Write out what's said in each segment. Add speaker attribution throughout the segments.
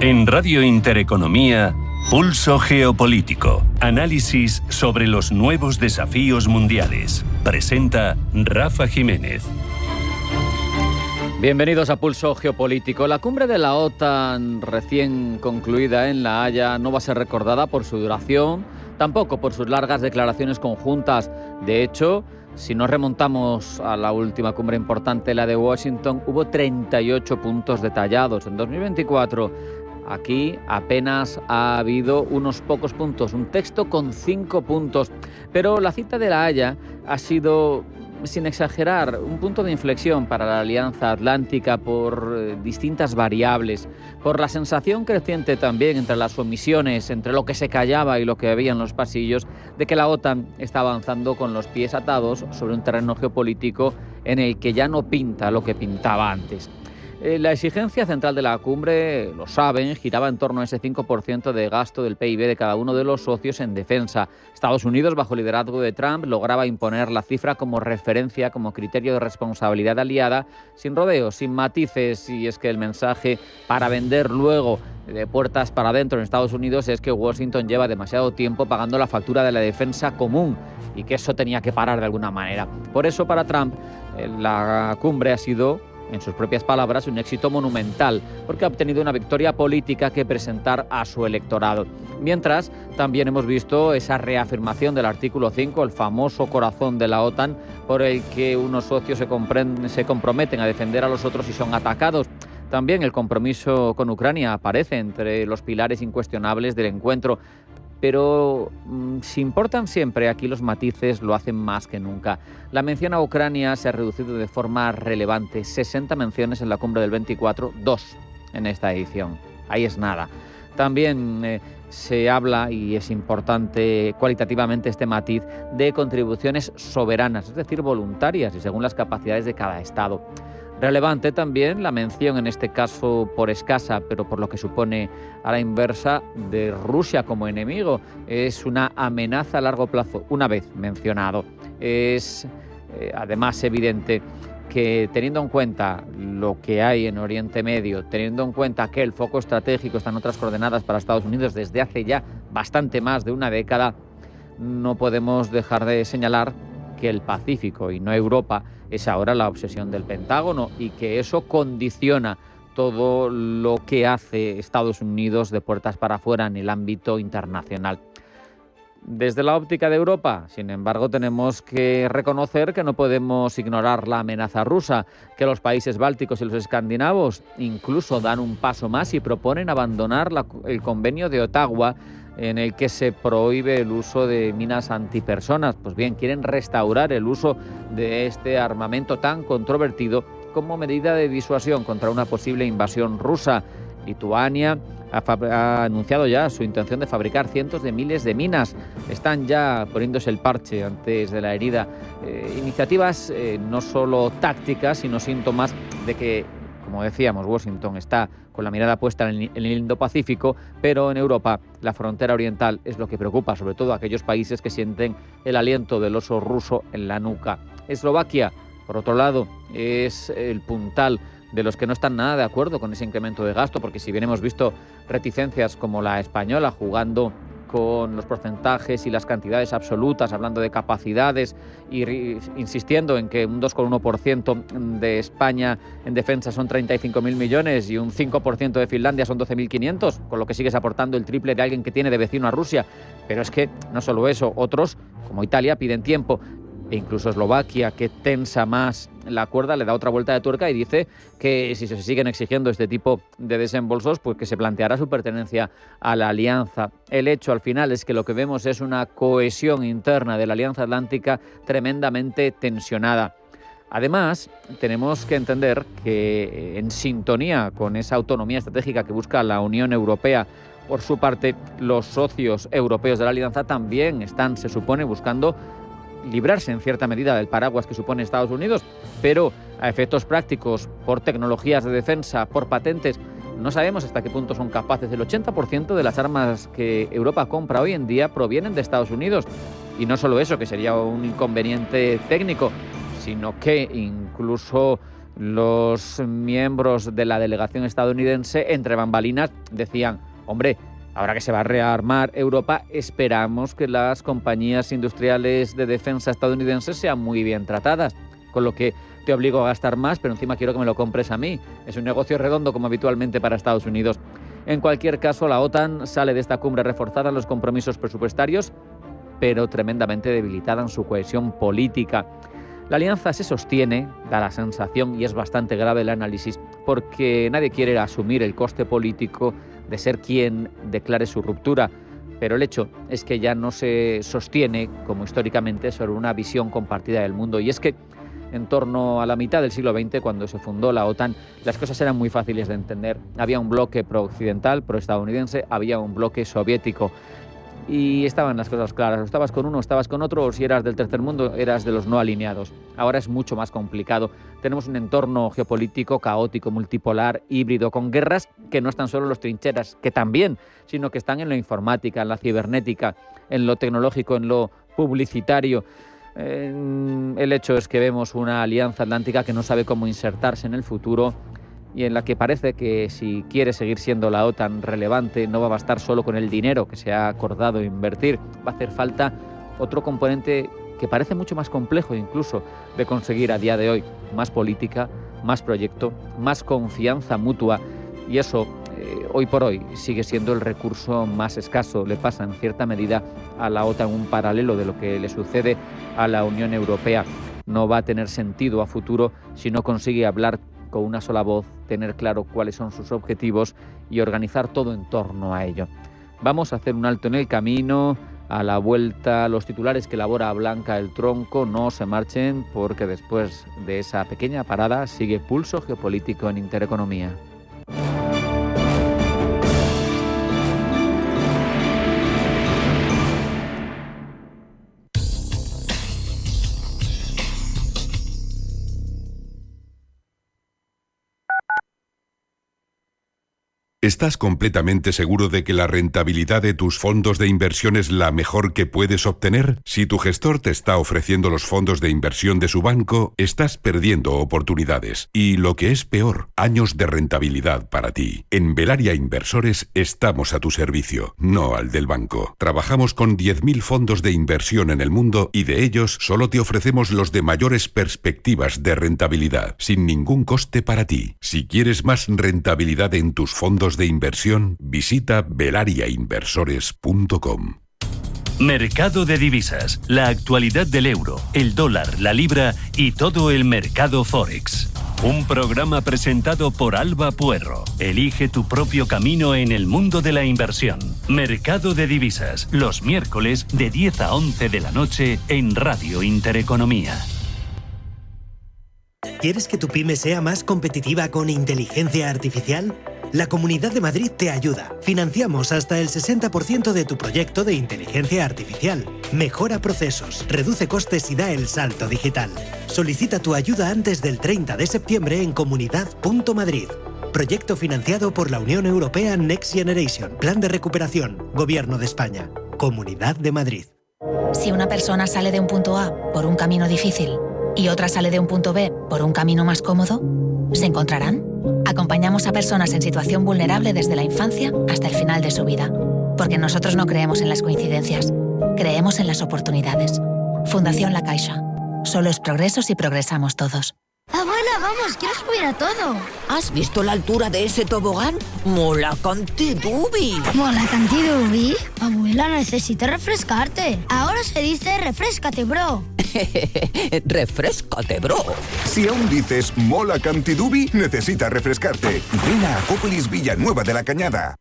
Speaker 1: En Radio Intereconomía, Pulso Geopolítico. Análisis sobre los nuevos desafíos mundiales. Presenta Rafa Jiménez.
Speaker 2: Bienvenidos a Pulso Geopolítico. La cumbre de la OTAN recién concluida en La Haya no va a ser recordada por su duración, tampoco por sus largas declaraciones conjuntas. De hecho, si nos remontamos a la última cumbre importante, la de Washington, hubo 38 puntos detallados. En 2024, aquí apenas ha habido unos pocos puntos, un texto con 5 puntos. Pero la cita de La Haya ha sido, sin exagerar, un punto de inflexión para la Alianza Atlántica por distintas variables, por la sensación creciente también entre las omisiones, entre lo que se callaba y lo que había en los pasillos, de que la OTAN está avanzando con los pies atados sobre un terreno geopolítico en el que ya no pinta lo que pintaba antes. La exigencia central de la cumbre, lo saben, giraba en torno a ese 5% de gasto del PIB de cada uno de los socios en defensa. Estados Unidos, bajo el liderazgo de Trump, lograba imponer la cifra como referencia, como criterio de responsabilidad aliada, sin rodeos, sin matices. Y es que el mensaje para vender luego de puertas para adentro en Estados Unidos es que Washington lleva demasiado tiempo pagando la factura de la defensa común y que eso tenía que parar de alguna manera. Por eso, para Trump, la cumbre ha sido, en sus propias palabras, un éxito monumental, porque ha obtenido una victoria política que presentar a su electorado. Mientras, también hemos visto esa reafirmación del artículo 5, el famoso corazón de la OTAN, por el que unos socios se comprometen a defender a los otros si son atacados. También el compromiso con Ucrania aparece entre los pilares incuestionables del encuentro. Pero si importan siempre, aquí los matices lo hacen más que nunca. La mención a Ucrania se ha reducido de forma relevante. 60 menciones en la cumbre del 24, 2 en esta edición. Ahí es nada. También se habla, y es importante cualitativamente este matiz, de contribuciones soberanas, es decir, voluntarias y según las capacidades de cada Estado. Relevante también la mención, en este caso por escasa, pero por lo que supone a la inversa, de Rusia como enemigo. Es una amenaza a largo plazo, una vez mencionado. Es además evidente que, teniendo en cuenta lo que hay en Oriente Medio, teniendo en cuenta que el foco estratégico está en otras coordenadas para Estados Unidos desde hace ya bastante más de una década, no podemos dejar de señalar que el Pacífico y no Europa es ahora la obsesión del Pentágono y que eso condiciona todo lo que hace Estados Unidos de puertas para afuera en el ámbito internacional. Desde la óptica de Europa, sin embargo, tenemos que reconocer que no podemos ignorar la amenaza rusa, que los países bálticos y los escandinavos incluso dan un paso más y proponen abandonar el convenio de Ottawa, en el que se prohíbe el uso de minas antipersonas. Pues bien, quieren restaurar el uso de este armamento tan controvertido como medida de disuasión contra una posible invasión rusa. Lituania ha anunciado ya su intención de fabricar cientos de miles de minas. Están ya poniéndose el parche antes de la herida. Iniciativas no solo tácticas, sino síntomas de que, como decíamos, Washington está con la mirada puesta en el Indo-Pacífico, pero en Europa la frontera oriental es lo que preocupa, sobre todo a aquellos países que sienten el aliento del oso ruso en la nuca. Eslovaquia, por otro lado, es el puntal de los que no están nada de acuerdo con ese incremento de gasto, porque si bien hemos visto reticencias como la española jugando con los porcentajes y las cantidades absolutas, hablando de capacidades y insistiendo en que un 2,1% de España en defensa son 35.000 millones y un 5% de Finlandia son 12.500, con lo que sigues aportando el triple de alguien que tiene de vecino a Rusia. Pero es que no solo eso, otros, como Italia, piden tiempo. E incluso Eslovaquia, que tensa más la cuerda, le da otra vuelta de tuerca y dice que si se siguen exigiendo este tipo de desembolsos, pues que se planteará su pertenencia a la alianza. El hecho al final es que lo que vemos es una cohesión interna de la Alianza Atlántica tremendamente tensionada. Además, tenemos que entender que, en sintonía con esa autonomía estratégica que busca la Unión Europea, por su parte, los socios europeos de la alianza también están, se supone, buscando librarse en cierta medida del paraguas que supone Estados Unidos, pero a efectos prácticos, por tecnologías de defensa, por patentes, no sabemos hasta qué punto son capaces. El 80% de las armas que Europa compra hoy en día provienen de Estados Unidos. Y no solo eso, que sería un inconveniente técnico, sino que incluso Los miembros de la delegación estadounidense, entre bambalinas, decían: hombre, ahora que se va a rearmar Europa, esperamos que las compañías industriales de defensa estadounidenses sean muy bien tratadas, con lo que te obligo a gastar más, pero encima quiero que me lo compres a mí. Es un negocio redondo, como habitualmente para Estados Unidos. En cualquier caso, la OTAN sale de esta cumbre reforzada en los compromisos presupuestarios, pero tremendamente debilitada en su cohesión política. La alianza se sostiene, da la sensación, y es bastante grave el análisis, porque nadie quiere asumir el coste político de ser quien declare su ruptura. Pero el hecho es que ya no se sostiene, como históricamente, sobre una visión compartida del mundo. Y es que en torno a la mitad del siglo XX, cuando se fundó la OTAN, las cosas eran muy fáciles de entender. Había un bloque pro-occidental, pro-estadounidense, había un bloque soviético. Y estaban las cosas claras, o estabas con uno, o estabas con otro, o si eras del tercer mundo, eras de los no alineados. Ahora es mucho más complicado. Tenemos un entorno geopolítico caótico, multipolar, híbrido, con guerras que no están solo en las trincheras, que también, sino que están en la informática, en la cibernética, en lo tecnológico, en lo publicitario. El hecho es que vemos una alianza atlántica que no sabe cómo insertarse en el futuro, y en la que parece que si quiere seguir siendo la OTAN relevante no va a bastar solo con el dinero que se ha acordado invertir. Va a hacer falta otro componente que parece mucho más complejo incluso de conseguir a día de hoy: más política, más proyecto, más confianza mutua, y eso hoy por hoy sigue siendo el recurso más escaso. Le pasa en cierta medida a la OTAN un paralelo de lo que le sucede a la Unión Europea. No va a tener sentido a futuro si no consigue hablar con una sola voz, tener claro cuáles son sus objetivos y organizar todo en torno a ello. Vamos a hacer un alto en el camino. A la vuelta, los titulares que elabora Blanca el Tronco. No se marchen, porque después de esa pequeña parada sigue Pulso Geopolítico en Intereconomía.
Speaker 3: ¿Estás completamente seguro de que la rentabilidad de tus fondos de inversión es la mejor que puedes obtener? Si tu gestor te está ofreciendo los fondos de inversión de su banco, estás perdiendo oportunidades. Y lo que es peor, años de rentabilidad para ti. En Velaria Inversores estamos a tu servicio, no al del banco. Trabajamos con 10.000 fondos de inversión en el mundo y de ellos solo te ofrecemos los de mayores perspectivas de rentabilidad, sin ningún coste para ti. Si quieres más rentabilidad en tus fondos de inversión, visita velariainversores.com.
Speaker 1: Mercado de divisas, la actualidad del euro, el dólar, la libra y todo el mercado Forex. Un programa presentado por Alba Puerro. Elige tu propio camino en el mundo de la inversión. Mercado de divisas, los miércoles de 10 a 11 de la noche en Radio Intereconomía.
Speaker 4: ¿Quieres que tu pyme sea más competitiva con inteligencia artificial? La Comunidad de Madrid te ayuda. Financiamos hasta el 60% de tu proyecto de inteligencia artificial. Mejora procesos, reduce costes y da el salto digital. Solicita tu ayuda antes del 30 de septiembre en comunidad.madrid. Proyecto financiado por la Unión Europea Next Generation. Plan de recuperación. Gobierno de España. Comunidad de Madrid.
Speaker 5: Si una persona sale de un punto A por un camino difícil y otra sale de un punto B por un camino más cómodo, ¿se encontrarán? Acompañamos a personas en situación vulnerable desde la infancia hasta el final de su vida. Porque nosotros no creemos en las coincidencias, creemos en las oportunidades. Fundación La Caixa. Solo es progreso si progresamos todos.
Speaker 6: Abuela, vamos, quiero subir a todo.
Speaker 7: ¿Has visto la altura de ese tobogán? ¡Mola cantidubi!
Speaker 6: ¿Mola cantidubi? Abuela, necesitas refrescarte. Ahora se dice refréscate, bro.
Speaker 7: ¡Refréscate, bro!
Speaker 8: Si aún dices mola cantidubi, necesitas refrescarte. Ven a Acópolis Villanueva de la Cañada.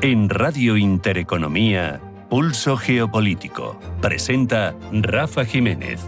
Speaker 1: En Radio Intereconomía, Pulso Geopolítico. Presenta Rafa Jiménez.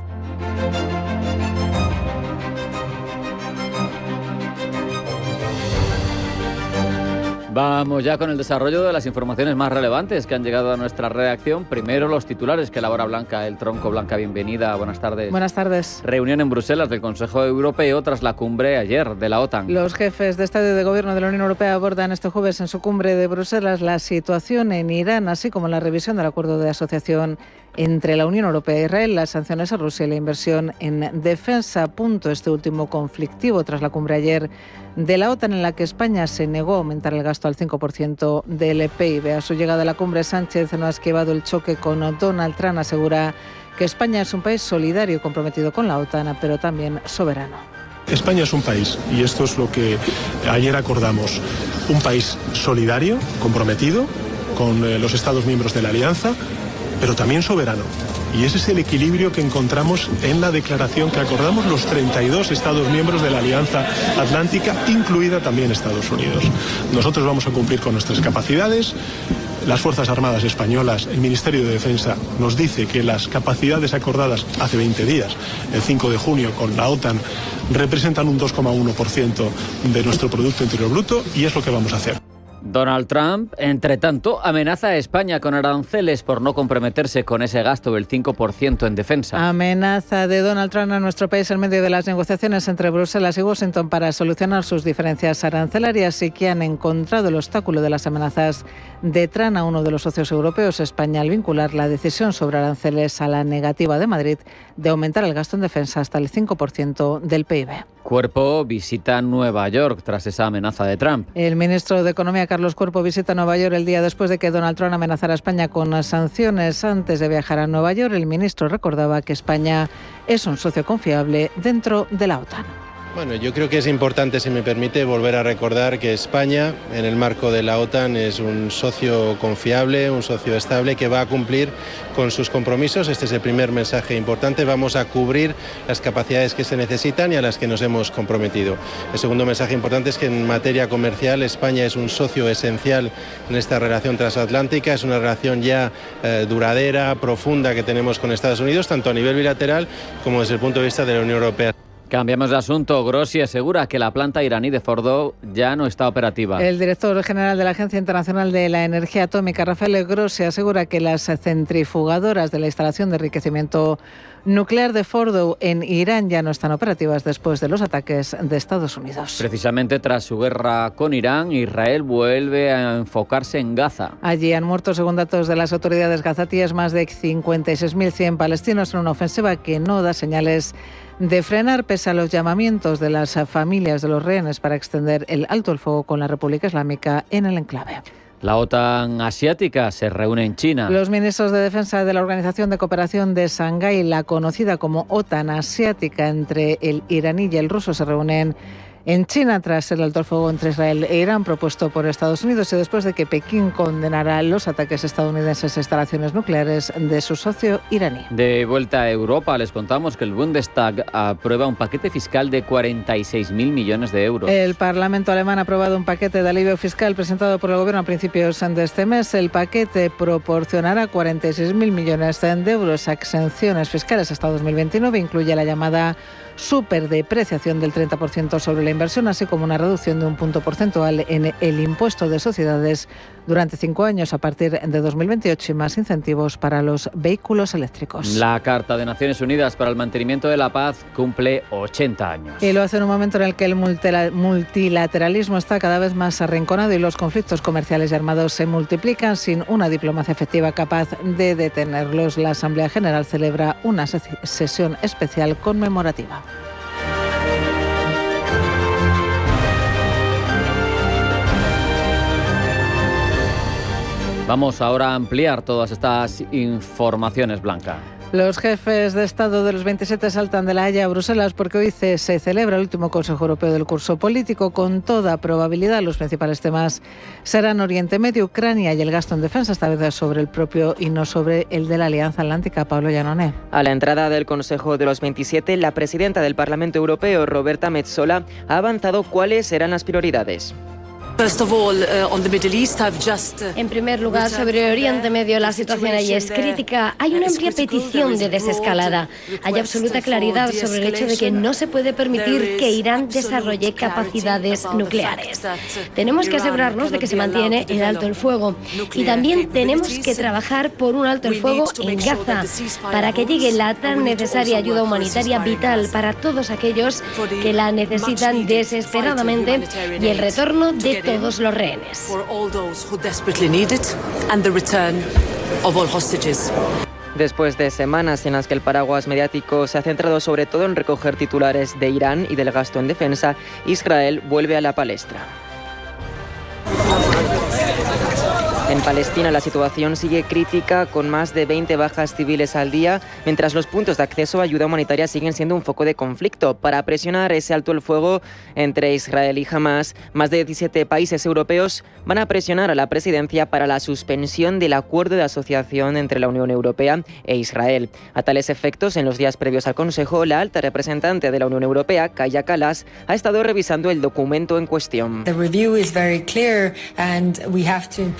Speaker 2: Vamos ya con el desarrollo de las informaciones más relevantes que han llegado a nuestra redacción. Primero los titulares que elabora Blanca El Tronco. Blanca, bienvenida, buenas tardes.
Speaker 9: Buenas tardes.
Speaker 2: Reunión en Bruselas del Consejo Europeo tras la cumbre ayer de la OTAN.
Speaker 9: Los jefes de Estado y de Gobierno de la Unión Europea abordan este jueves en su cumbre de Bruselas la situación en Irán, así como la revisión del acuerdo de asociación entre la Unión Europea e Israel, las sanciones a Rusia y la inversión en defensa. Punto este último conflictivo tras la cumbre ayer de la OTAN, en la que España se negó a aumentar el gasto al 5% del PIB. A su llegada a la cumbre, Sánchez no ha esquivado el choque con Donald Trump. Asegura que España es un país solidario y comprometido con la OTAN, pero también soberano.
Speaker 10: España es un país, y esto es lo que ayer acordamos, un país solidario, comprometido con los Estados miembros de la Alianza, pero también soberano. Y ese es el equilibrio que encontramos en la declaración que acordamos los 32 Estados miembros de la Alianza Atlántica, incluida también Estados Unidos. Nosotros vamos a cumplir con nuestras capacidades. Las Fuerzas Armadas Españolas, el Ministerio de Defensa nos dice que las capacidades acordadas hace 20 días, el 5 de junio, con la OTAN, representan un 2,1% de nuestro Producto Interior Bruto, y es lo que vamos a hacer.
Speaker 2: Donald Trump, entre tanto, amenaza a España con aranceles por no comprometerse con ese gasto del 5% en defensa.
Speaker 9: Amenaza de Donald Trump a nuestro país en medio de las negociaciones entre Bruselas y Washington para solucionar sus diferencias arancelarias, y que han encontrado el obstáculo de las amenazas de Trump a uno de los socios europeos, España, al vincular la decisión sobre aranceles a la negativa de Madrid de aumentar el gasto en defensa hasta el 5% del PIB.
Speaker 2: Cuerpo visita Nueva York tras esa amenaza de Trump.
Speaker 9: El ministro de Economía, Carlos Cuerpo, visita Nueva York el día después de que Donald Trump amenazara a España con las sanciones. Antes de viajar a Nueva York, el ministro recordaba que España es un socio confiable dentro de la OTAN.
Speaker 11: Bueno, yo creo que es importante, si me permite, volver a recordar que España, en el marco de la OTAN, es un socio confiable, un socio estable que va a cumplir con sus compromisos. Este es el primer mensaje importante. Vamos a cubrir las capacidades que se necesitan y a las que nos hemos comprometido. El segundo mensaje importante es que en materia comercial España es un socio esencial en esta relación transatlántica. Es una relación ya duradera, profunda, que tenemos con Estados Unidos, tanto a nivel bilateral como desde el punto de vista de la Unión Europea.
Speaker 2: Cambiamos de asunto. Grossi asegura que la planta iraní de Fordow ya no está operativa.
Speaker 9: El director general de la Agencia Internacional de la Energía Atómica, Rafael Grossi, asegura que las centrifugadoras de la instalación de enriquecimiento nuclear de Fordow en Irán ya no están operativas después de los ataques de Estados Unidos.
Speaker 2: Precisamente tras su guerra con Irán, Israel vuelve a enfocarse en Gaza.
Speaker 9: Allí han muerto, según datos de las autoridades gazatíes, más de 56.100 palestinos en una ofensiva que no da señales de frenar, pese a los llamamientos de las familias de los rehenes para extender el alto el fuego con la República Islámica en el enclave.
Speaker 2: La OTAN asiática se reúne en China.
Speaker 9: Los ministros de Defensa de la Organización de Cooperación de Shanghái, la conocida como OTAN asiática, entre el iraní y el ruso, se reúnen en China tras el alto el fuego entre Israel e Irán propuesto por Estados Unidos y después de que Pekín condenara los ataques estadounidenses a instalaciones nucleares de su socio iraní.
Speaker 2: De vuelta a Europa, les contamos que el Bundestag aprueba un paquete fiscal de 46.000 millones de euros.
Speaker 9: El Parlamento alemán ha aprobado un paquete de alivio fiscal presentado por el Gobierno a principios de este mes. El paquete proporcionará 46.000 millones de euros a exenciones fiscales hasta 2029. Incluye la llamada superdepreciación del 30% sobre la inversión, así como una reducción de un punto porcentual en el impuesto de sociedades durante 5 años a partir de 2028 y más incentivos para los vehículos eléctricos.
Speaker 2: La Carta de Naciones Unidas para el Mantenimiento de la Paz cumple 80 años.
Speaker 9: Y lo hace en un momento en el que el multilateralismo está cada vez más arrinconado y los conflictos comerciales y armados se multiplican sin una diplomacia efectiva capaz de detenerlos. La Asamblea General celebra una sesión especial conmemorativa.
Speaker 2: Vamos ahora a ampliar todas estas informaciones, Blanca.
Speaker 9: Los jefes de Estado de los 27 saltan de La Haya a Bruselas porque hoy se celebra el último Consejo Europeo del curso político. Con toda probabilidad, los principales temas serán Oriente Medio, Ucrania y el gasto en defensa, esta vez sobre el propio y no sobre el de la Alianza Atlántica. Pablo Llanoné.
Speaker 12: A la entrada del Consejo de los 27, la presidenta del Parlamento Europeo, Roberta Metsola, ha avanzado cuáles serán las prioridades.
Speaker 13: En primer lugar, sobre Oriente Medio, la situación allí es crítica. Hay una amplia petición de desescalada. Hay absoluta claridad sobre el hecho de que no se puede permitir que Irán desarrolle capacidades nucleares. Tenemos que asegurarnos de que se mantiene el alto el fuego. Y también tenemos que trabajar por un alto el fuego en Gaza, para que llegue la tan necesaria ayuda humanitaria vital para todos aquellos que la necesitan desesperadamente y el retorno de todos los rehenes.
Speaker 12: Después de semanas en las que el paraguas mediático se ha centrado sobre todo en recoger titulares de Irán y del gasto en defensa, Israel vuelve a la palestra. En Palestina la situación sigue crítica, con más de 20 bajas civiles al día, mientras los puntos de acceso a ayuda humanitaria siguen siendo un foco de conflicto. Para presionar ese alto el fuego entre Israel y Hamás, más de 17 países europeos van a presionar a la presidencia para la suspensión del acuerdo de asociación entre la Unión Europea e Israel. A tales efectos, en los días previos al Consejo, la alta representante de la Unión Europea, Kaja Kallas, ha estado revisando el documento en cuestión.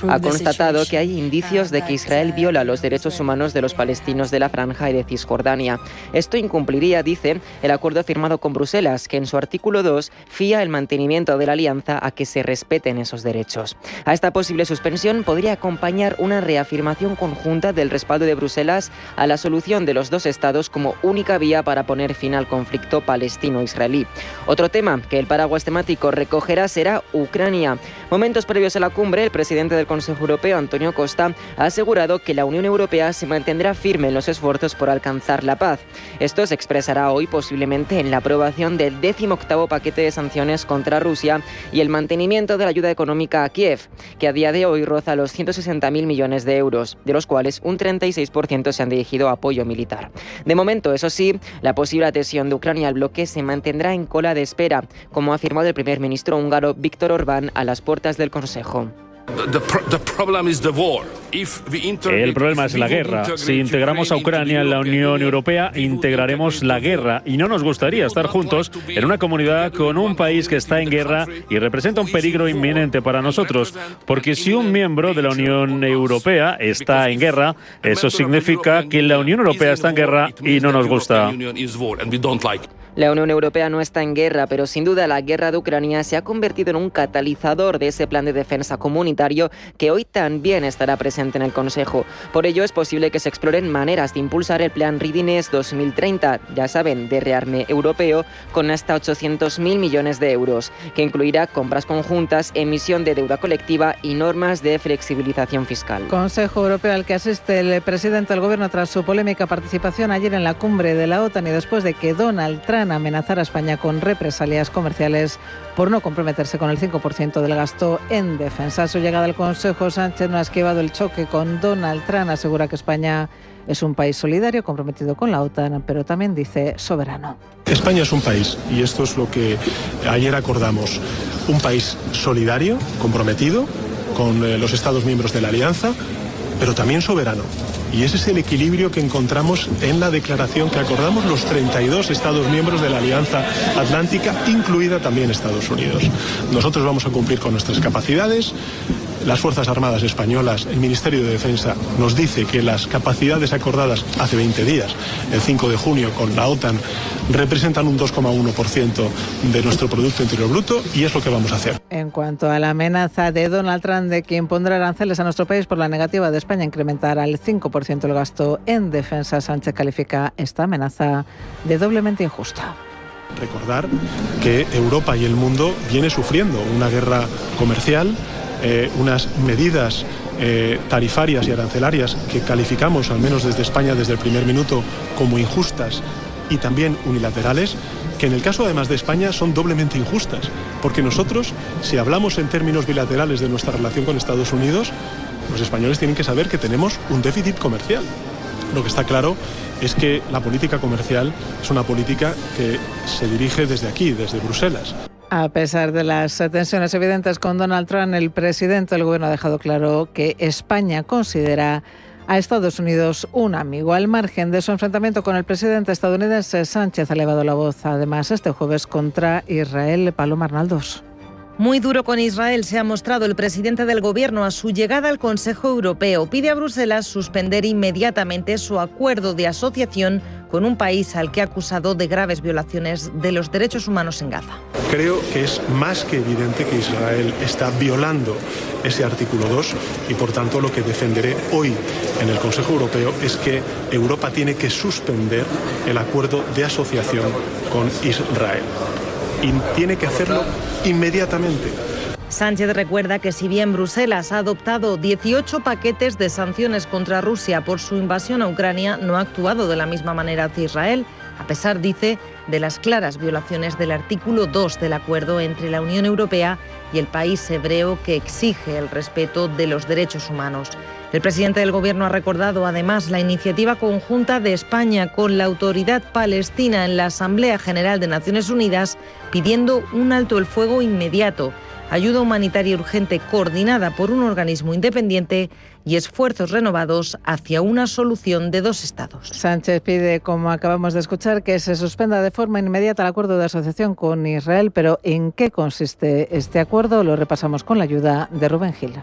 Speaker 12: Ha constatado que hay indicios de que Israel viola los derechos humanos de los palestinos de la Franja y de Cisjordania. Esto incumpliría, dice, el acuerdo firmado con Bruselas, que en su artículo 2 fía el mantenimiento de la alianza a que se respeten esos derechos. A esta posible suspensión podría acompañar una reafirmación conjunta del respaldo de Bruselas a la solución de los dos estados como única vía para poner fin al conflicto palestino-israelí. Otro tema que el paraguas temático recogerá será Ucrania. Momentos previos a la cumbre, el presidente del Consejo Europeo, Antonio Costa, ha asegurado que la Unión Europea se mantendrá firme en los esfuerzos por alcanzar la paz. Esto se expresará hoy posiblemente en la aprobación del 18º paquete de sanciones contra Rusia y el mantenimiento de la ayuda económica a Kiev, que a día de hoy roza los 160.000 millones de euros, de los cuales un 36% se han dirigido a apoyo militar. De momento, eso sí, la posible adhesión de Ucrania al bloque se mantendrá en cola de espera, como ha afirmado el primer ministro húngaro Viktor Orbán a las puertas del Consejo.
Speaker 14: El problema es la guerra. Si integramos a Ucrania en la Unión Europea, integraremos la guerra. Y no nos gustaría estar juntos en una comunidad con un país que está en guerra y representa un peligro inminente para nosotros. Porque si un miembro de la Unión Europea está en guerra, eso significa que la Unión Europea está en guerra y no nos gusta.
Speaker 12: La Unión Europea no está en guerra, pero sin duda la guerra de Ucrania se ha convertido en un catalizador de ese plan de defensa comunitario que hoy también estará presente en el Consejo. Por ello es posible que se exploren maneras de impulsar el plan Readiness 2030, ya saben, de rearme europeo, con hasta 800.000 millones de euros, que incluirá compras conjuntas, emisión de deuda colectiva y normas de flexibilización fiscal.
Speaker 9: Consejo Europeo al que asiste el presidente del Gobierno tras su polémica participación ayer en la cumbre de la OTAN y después de que Donald Trump amenazar a España con represalias comerciales por no comprometerse con el 5% del gasto en defensa. A su llegada al Consejo, Sánchez no ha esquivado el choque con Donald Trump. Asegura que España es un país solidario, comprometido con la OTAN, pero también dice soberano.
Speaker 10: España es un país, y esto es lo que ayer acordamos, un país solidario, comprometido con los Estados miembros de la Alianza, pero también soberano. Y ese es el equilibrio que encontramos en la declaración que acordamos los 32 Estados miembros de la Alianza Atlántica, incluida también Estados Unidos. Nosotros vamos a cumplir con nuestras capacidades. Las Fuerzas Armadas Españolas, el Ministerio de Defensa nos dice que las capacidades acordadas hace 20 días, el 5 de junio, con la OTAN, representan un 2,1% de nuestro Producto Interior Bruto y es lo que vamos a hacer.
Speaker 9: En cuanto a la amenaza de Donald Trump de que impondrá aranceles a nuestro país por la negativa de España a incrementar al 5% el gasto en defensa, Sánchez califica esta amenaza de doblemente injusta.
Speaker 10: Recordar que Europa y el mundo viene sufriendo una guerra comercial, unas medidas tarifarias y arancelarias que calificamos, al menos desde España, desde el primer minuto, como injustas y también unilaterales, que en el caso además de España son doblemente injustas, porque nosotros, si hablamos en términos bilaterales de nuestra relación con Estados Unidos, los españoles tienen que saber que tenemos un déficit comercial. Lo que está claro es que la política comercial es una política que se dirige desde aquí, desde Bruselas.
Speaker 9: A pesar de las tensiones evidentes con Donald Trump, el presidente del Gobierno ha dejado claro que España considera a Estados Unidos un amigo. Al margen de su enfrentamiento con el presidente estadounidense, Sánchez ha elevado la voz, además, este jueves contra Israel. Paloma Arnaldos.
Speaker 15: Muy duro con Israel se ha mostrado el presidente del Gobierno a su llegada al Consejo Europeo. Pide a Bruselas suspender inmediatamente su acuerdo de asociación con un país al que ha acusado de graves violaciones de los derechos humanos en Gaza.
Speaker 10: Creo que es más que evidente que Israel está violando ese artículo 2 y, por tanto, lo que defenderé hoy en el Consejo Europeo es que Europa tiene que suspender el acuerdo de asociación con Israel. Y tiene que hacerlo inmediatamente.
Speaker 15: Sánchez recuerda que si bien Bruselas ha adoptado 18 paquetes de sanciones contra Rusia por su invasión a Ucrania, no ha actuado de la misma manera hacia Israel, a pesar, dice, de las claras violaciones del artículo 2 del acuerdo entre la Unión Europea y el país hebreo que exige el respeto de los derechos humanos. El presidente del Gobierno ha recordado además la iniciativa conjunta de España con la Autoridad Palestina en la Asamblea General de Naciones Unidas pidiendo un alto el fuego inmediato, ayuda humanitaria urgente coordinada por un organismo independiente y esfuerzos renovados hacia una solución de dos estados.
Speaker 9: Sánchez pide, como acabamos de escuchar, que se suspenda de forma inmediata el acuerdo de asociación con Israel, pero ¿en qué consiste este acuerdo? Lo repasamos con la ayuda de Rubén Gil.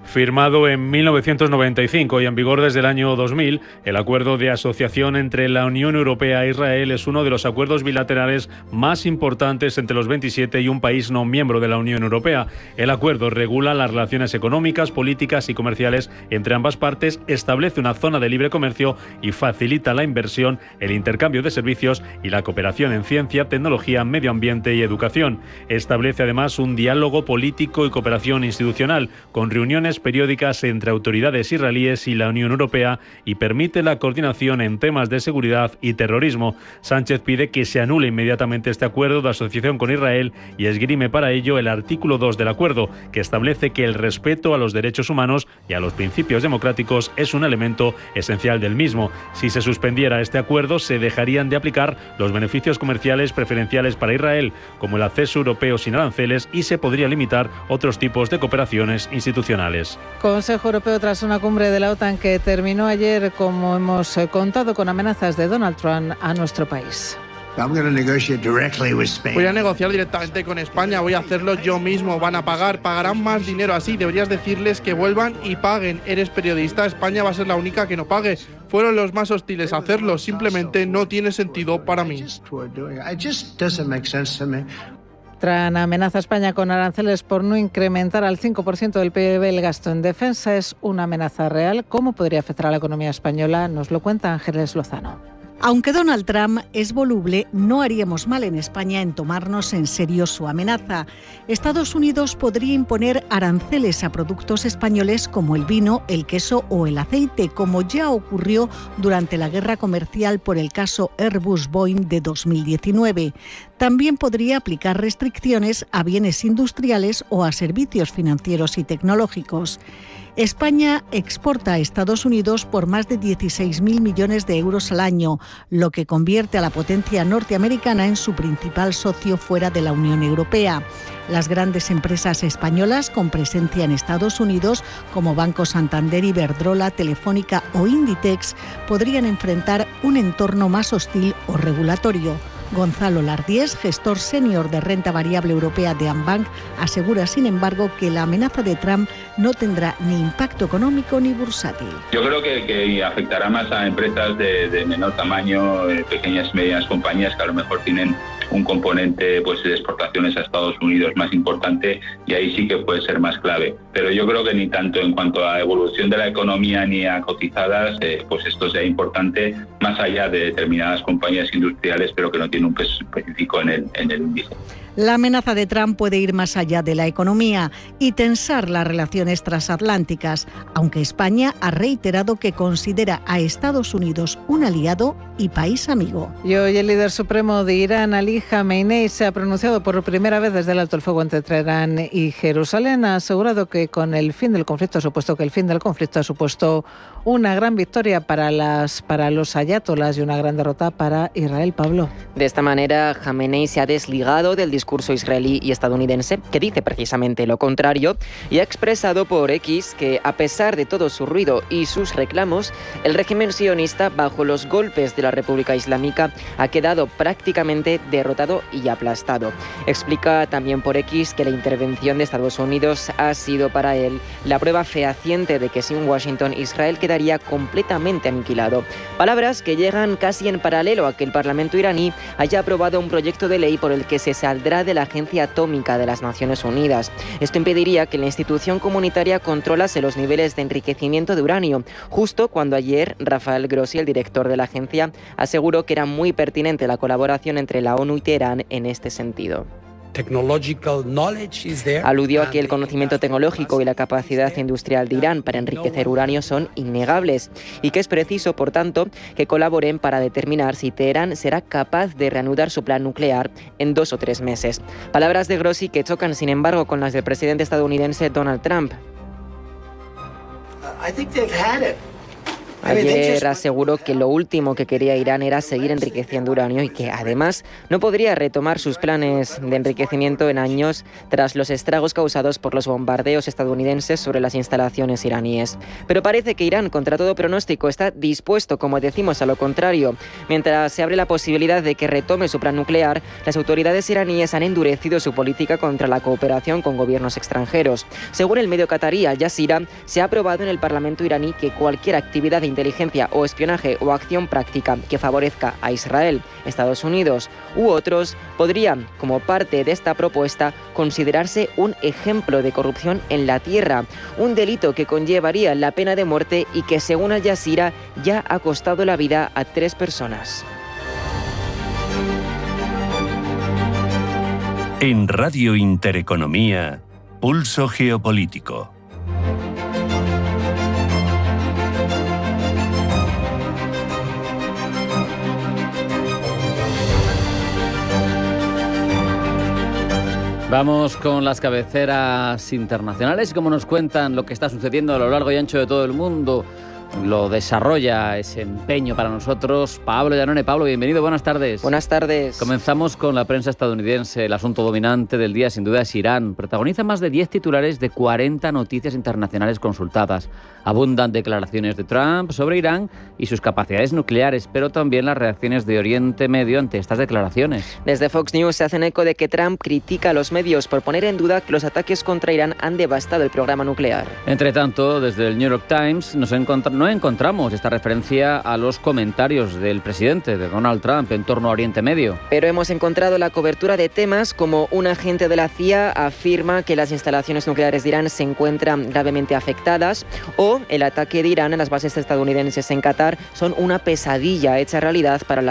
Speaker 14: Firmado en 1995 y en vigor desde el año 2000, el acuerdo de asociación entre la Unión Europea e Israel es uno de los acuerdos bilaterales más importantes entre los 27 y un país no miembro de la Unión Europea. El acuerdo regula las relaciones económicas, políticas y comerciales entre ambas partes, establece una zona de libre comercio y facilita la inversión, el intercambio de servicios y la cooperación en ciencia, tecnología, medio ambiente y educación. Establece además un diálogo político y cooperación institucional, con reuniones periódicas entre autoridades israelíes y la Unión Europea y permite la coordinación en temas de seguridad y terrorismo. Sánchez pide que se anule inmediatamente este acuerdo de asociación con Israel y esgrime para ello el artículo 2 del acuerdo, que establece que el respeto a los derechos humanos y a los principios democráticos es un elemento esencial del mismo. Si se suspendiera este acuerdo, se dejarían de aplicar los beneficios comerciales preferenciales para Israel, como el acceso europeo sin aranceles, y se podría limitar otros tipos de cooperaciones institucionales.
Speaker 9: Consejo Europeo tras una cumbre de la OTAN que terminó ayer, como hemos contado, con amenazas de Donald Trump a nuestro país.
Speaker 16: Voy a negociar directamente con España, voy a hacerlo yo mismo, pagarán más dinero así, deberías decirles que vuelvan y paguen. Eres periodista, España va a ser la única que no pague. Fueron los más hostiles a hacerlo, simplemente no tiene sentido para mí.
Speaker 9: Trump amenaza a España con aranceles por no incrementar al 5% del PIB el gasto en defensa. Es una amenaza real. ¿Cómo podría afectar a la economía española? Nos lo cuenta Ángeles Lozano.
Speaker 17: Aunque Donald Trump es voluble, no haríamos mal en España en tomarnos en serio su amenaza. Estados Unidos podría imponer aranceles a productos españoles como el vino, el queso o el aceite, como ya ocurrió durante la guerra comercial por el caso Airbus-Boeing de 2019. También podría aplicar restricciones a bienes industriales o a servicios financieros y tecnológicos. España exporta a Estados Unidos por más de 16.000 millones de euros al año, lo que convierte a la potencia norteamericana en su principal socio fuera de la Unión Europea. Las grandes empresas españolas con presencia en Estados Unidos, como Banco Santander, Iberdrola, Telefónica o Inditex, podrían enfrentar un entorno más hostil o regulatorio. Gonzalo Lardíez, gestor senior de renta variable europea de Ambank, asegura, sin embargo, que la amenaza de Trump no tendrá ni impacto económico ni bursátil.
Speaker 18: Yo creo que afectará más a empresas de menor tamaño, pequeñas y medianas compañías que a lo mejor tienen un componente pues de exportaciones a Estados Unidos más importante, y ahí sí que puede ser más clave. Pero yo creo que ni tanto en cuanto a evolución de la economía ni a cotizadas, pues esto sea importante más allá de determinadas compañías industriales, pero que no tiene un peso específico en el índice.
Speaker 17: La amenaza de Trump puede ir más allá de la economía y tensar las relaciones transatlánticas, aunque España ha reiterado que considera a Estados Unidos un aliado y país amigo.
Speaker 9: Y hoy el líder supremo de Irán, Ali Khamenei, se ha pronunciado por primera vez desde el alto el fuego entre Teherán y Jerusalén. Ha asegurado que el fin del conflicto ha supuesto una gran victoria para los ayatolás y una gran derrota para Israel, Pablo.
Speaker 12: De esta manera, Jamenei se ha desligado del discurso israelí y estadounidense, que dice precisamente lo contrario, y ha expresado por X que, a pesar de todo su ruido y sus reclamos, el régimen sionista, bajo los golpes de la República Islámica, ha quedado prácticamente derrotado y aplastado. Explica también por X que la intervención de Estados Unidos ha sido para él la prueba fehaciente de que sin Washington, Israel quedaría completamente aniquilado. Palabras que llegan casi en paralelo a que el Parlamento iraní haya aprobado un proyecto de ley por el que se saldrá de la Agencia Atómica de las Naciones Unidas. Esto impediría que la institución comunitaria controlase los niveles de enriquecimiento de uranio, justo cuando ayer Rafael Grossi, el director de la agencia, aseguró que era muy pertinente la colaboración entre la ONU y Teherán en este sentido. Aludió a que el conocimiento tecnológico y la capacidad industrial de Irán para enriquecer uranio son innegables y que es preciso, por tanto, que colaboren para determinar si Teherán será capaz de reanudar su plan nuclear en 2 o 3 meses. Palabras de Grossi que chocan, sin embargo, con las del presidente estadounidense Donald Trump. Ayer aseguró que lo último que quería Irán era seguir enriqueciendo uranio y que, además, no podría retomar sus planes de enriquecimiento en años tras los estragos causados por los bombardeos estadounidenses sobre las instalaciones iraníes. Pero parece que Irán, contra todo pronóstico, está dispuesto, como decimos, a lo contrario. Mientras se abre la posibilidad de que retome su plan nuclear, las autoridades iraníes han endurecido su política contra la cooperación con gobiernos extranjeros. Según el medio qatarí Al Jazeera, se ha aprobado en el Parlamento iraní que cualquier actividad de inteligencia o espionaje o acción práctica que favorezca a Israel, Estados Unidos u otros podría, como parte de esta propuesta, considerarse un ejemplo de corrupción en la tierra, un delito que conllevaría la pena de muerte y que, según Al Jazeera, ya ha costado la vida a 3 personas.
Speaker 1: En Radio Intereconomía, Pulso Geopolítico.
Speaker 2: Vamos con las cabeceras internacionales y como nos cuentan lo que está sucediendo a lo largo y ancho de todo el mundo, lo desarrolla ese empeño para nosotros Pablo Llanone. Pablo, bienvenido, buenas tardes.
Speaker 12: Buenas tardes.
Speaker 2: Comenzamos con la prensa estadounidense. El asunto dominante del día sin duda es Irán. Protagoniza más de 10 titulares de 40 noticias internacionales consultadas. Abundan declaraciones de Trump sobre Irán y sus capacidades nucleares, pero también las reacciones de Oriente Medio ante estas declaraciones.
Speaker 12: Desde Fox News se hacen eco de que Trump critica a los medios por poner en duda que los ataques contra Irán han devastado el programa nuclear.
Speaker 2: Entre tanto, desde el New York Times no encontramos esta referencia a los comentarios del presidente, de Donald Trump, en torno a Oriente Medio.
Speaker 12: Pero hemos encontrado la cobertura de temas como un agente de la CIA afirma que las instalaciones nucleares de Irán se encuentran gravemente afectadas, o el ataque de Irán a las bases estadounidenses en Qatar son una pesadilla hecha realidad para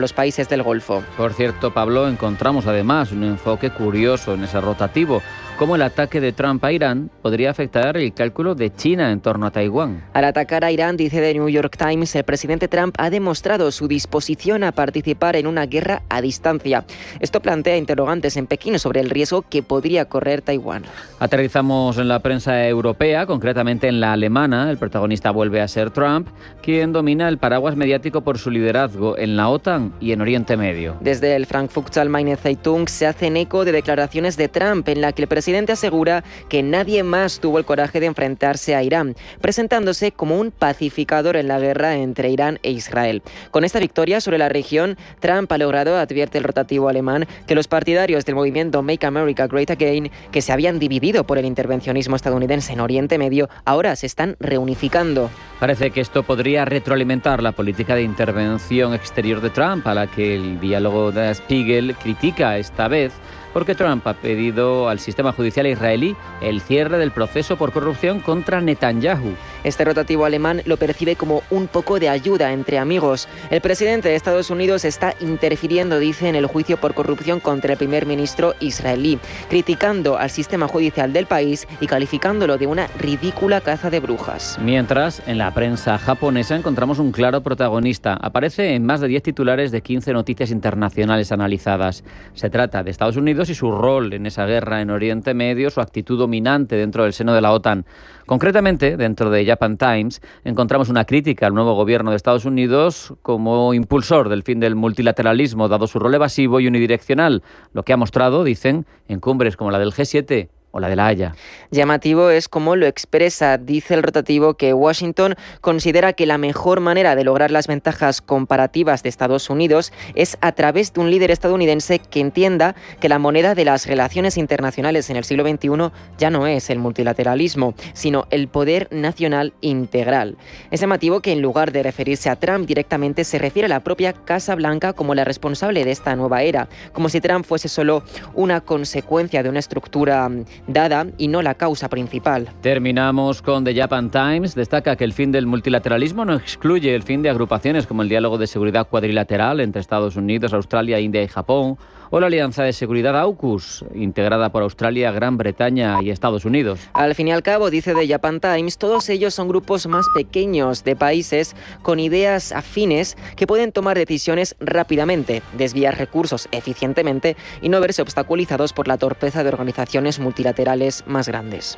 Speaker 12: los países del Golfo.
Speaker 2: Por cierto, Pablo, encontramos además un enfoque curioso en ese rotativo, cómo el ataque de Trump a Irán podría afectar el cálculo de China en torno a Taiwán.
Speaker 12: Al atacar a Irán, dice The New York Times, el presidente Trump ha demostrado su disposición a participar en una guerra a distancia. Esto plantea interrogantes en Pekín sobre el riesgo que podría correr Taiwán.
Speaker 2: Aterrizamos en la prensa europea, concretamente en la alemana. El protagonista vuelve a ser Trump, quien domina el paraguas mediático por su liderazgo en la OTAN y en Oriente Medio.
Speaker 12: Desde el Frankfurter Allgemeine Zeitung se hacen eco de declaraciones de Trump en la que el presidente asegura que nadie más tuvo el coraje de enfrentarse a Irán, presentándose como un pacificador en la guerra entre Irán e Israel. Con esta victoria sobre la región, Trump ha logrado, advierte el rotativo alemán, que los partidarios del movimiento Make America Great Again, que se habían dividido por el intervencionismo estadounidense en Oriente Medio, ahora se están reunificando.
Speaker 2: Parece que esto podría retroalimentar la política de intervención exterior de Trump, a la que el diálogo de Spiegel critica esta vez, porque Trump ha pedido al sistema judicial israelí el cierre del proceso por corrupción contra Netanyahu.
Speaker 12: Este rotativo alemán lo percibe como un poco de ayuda entre amigos. El presidente de Estados Unidos está interfiriendo, dice, en el juicio por corrupción contra el primer ministro israelí, criticando al sistema judicial del país y calificándolo de una ridícula caza de brujas.
Speaker 2: Mientras, en la prensa japonesa encontramos un claro protagonista. Aparece en más de 10 titulares de 15 noticias internacionales analizadas. Se trata de Estados Unidos y su rol en esa guerra en Oriente Medio, su actitud dominante dentro del seno de la OTAN. Concretamente, dentro de ella Japan Times, encontramos una crítica al nuevo gobierno de Estados Unidos como impulsor del fin del multilateralismo, dado su rol evasivo y unidireccional, lo que ha mostrado, dicen, en cumbres como la del G7 o la de La Haya.
Speaker 12: Llamativo es cómo lo expresa. Dice el rotativo que Washington considera que la mejor manera de lograr las ventajas comparativas de Estados Unidos es a través de un líder estadounidense que entienda que la moneda de las relaciones internacionales en el siglo XXI ya no es el multilateralismo, sino el poder nacional integral. Es llamativo que en lugar de referirse a Trump directamente se refiere a la propia Casa Blanca como la responsable de esta nueva era, como si Trump fuese solo una consecuencia de una estructura dada y no la causa principal.
Speaker 2: Terminamos con The Japan Times. Destaca que el fin del multilateralismo no excluye el fin de agrupaciones como el diálogo de seguridad cuadrilateral entre Estados Unidos, Australia, India y Japón, o la Alianza de Seguridad AUKUS, integrada por Australia, Gran Bretaña y Estados Unidos.
Speaker 12: Al fin y al cabo, dice The Japan Times, todos ellos son grupos más pequeños de países con ideas afines que pueden tomar decisiones rápidamente, desviar recursos eficientemente y no verse obstaculizados por la torpeza de organizaciones multilaterales más grandes.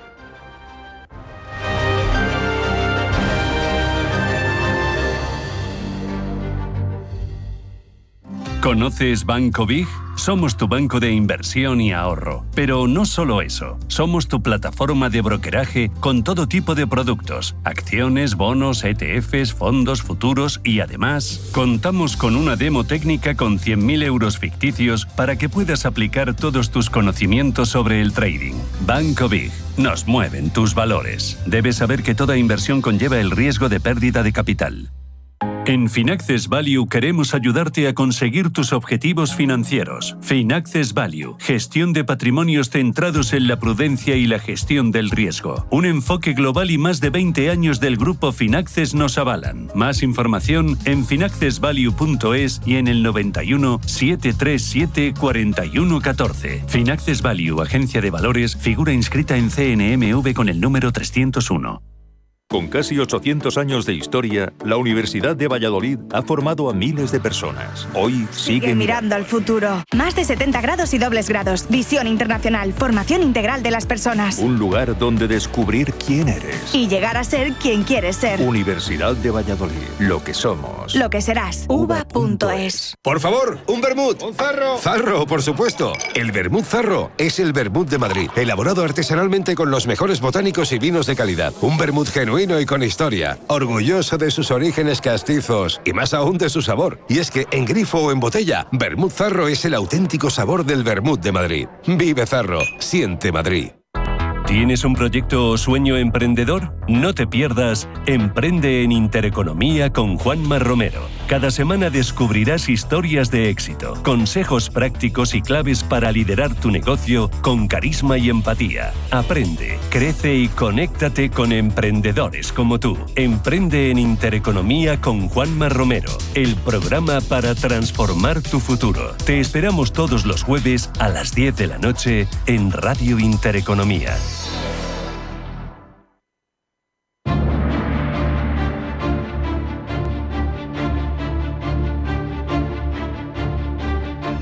Speaker 1: ¿Conoces Banco Big? Somos tu banco de inversión y ahorro. Pero no solo eso, somos tu plataforma de brokeraje con todo tipo de productos, acciones, bonos, ETFs, fondos, futuros y además contamos con una demo técnica con 100.000 euros ficticios para que puedas aplicar todos tus conocimientos sobre el trading. Banco Big. Nos mueven tus valores. Debes saber que toda inversión conlleva el riesgo de pérdida de capital. En Finaccess Value queremos ayudarte a conseguir tus objetivos financieros. Finaccess Value, gestión de patrimonios centrados en la prudencia y la gestión del riesgo. Un enfoque global y más de 20 años del grupo Finaccess nos avalan. Más información en finaccessvalue.es y en el 91 737 4114. Finaccess Value, agencia de valores, figura inscrita en CNMV con el número 301.
Speaker 19: Con casi 800 años de historia, la Universidad de Valladolid ha formado a miles de personas. Hoy sigue
Speaker 20: mirando al futuro. Más de 70 grados y dobles grados. Visión internacional. Formación integral de las personas.
Speaker 19: Un lugar donde descubrir quién eres.
Speaker 20: Y llegar a ser quien quieres ser.
Speaker 19: Universidad de Valladolid. Lo que somos.
Speaker 20: Lo que serás. uva.es.
Speaker 21: Por favor, un vermut. Un zarro. Zarro, por supuesto. El vermut Zarro es el vermut de Madrid. Elaborado artesanalmente con los mejores botánicos y vinos de calidad. Un vermut genuino y con historia, orgulloso de sus orígenes castizos y más aún de su sabor. Y es que en grifo o en botella, Vermut Zarro es el auténtico sabor del vermut de Madrid. Vive Zarro, siente Madrid.
Speaker 1: ¿Tienes un proyecto o sueño emprendedor? No te pierdas Emprende en Intereconomía con Juanma Romero. Cada semana descubrirás historias de éxito, consejos prácticos y claves para liderar tu negocio con carisma y empatía. Aprende, crece y conéctate con emprendedores como tú. Emprende en Intereconomía con Juanma Romero, el programa para transformar tu futuro. Te esperamos todos los jueves a las 10 de la noche en Radio Intereconomía.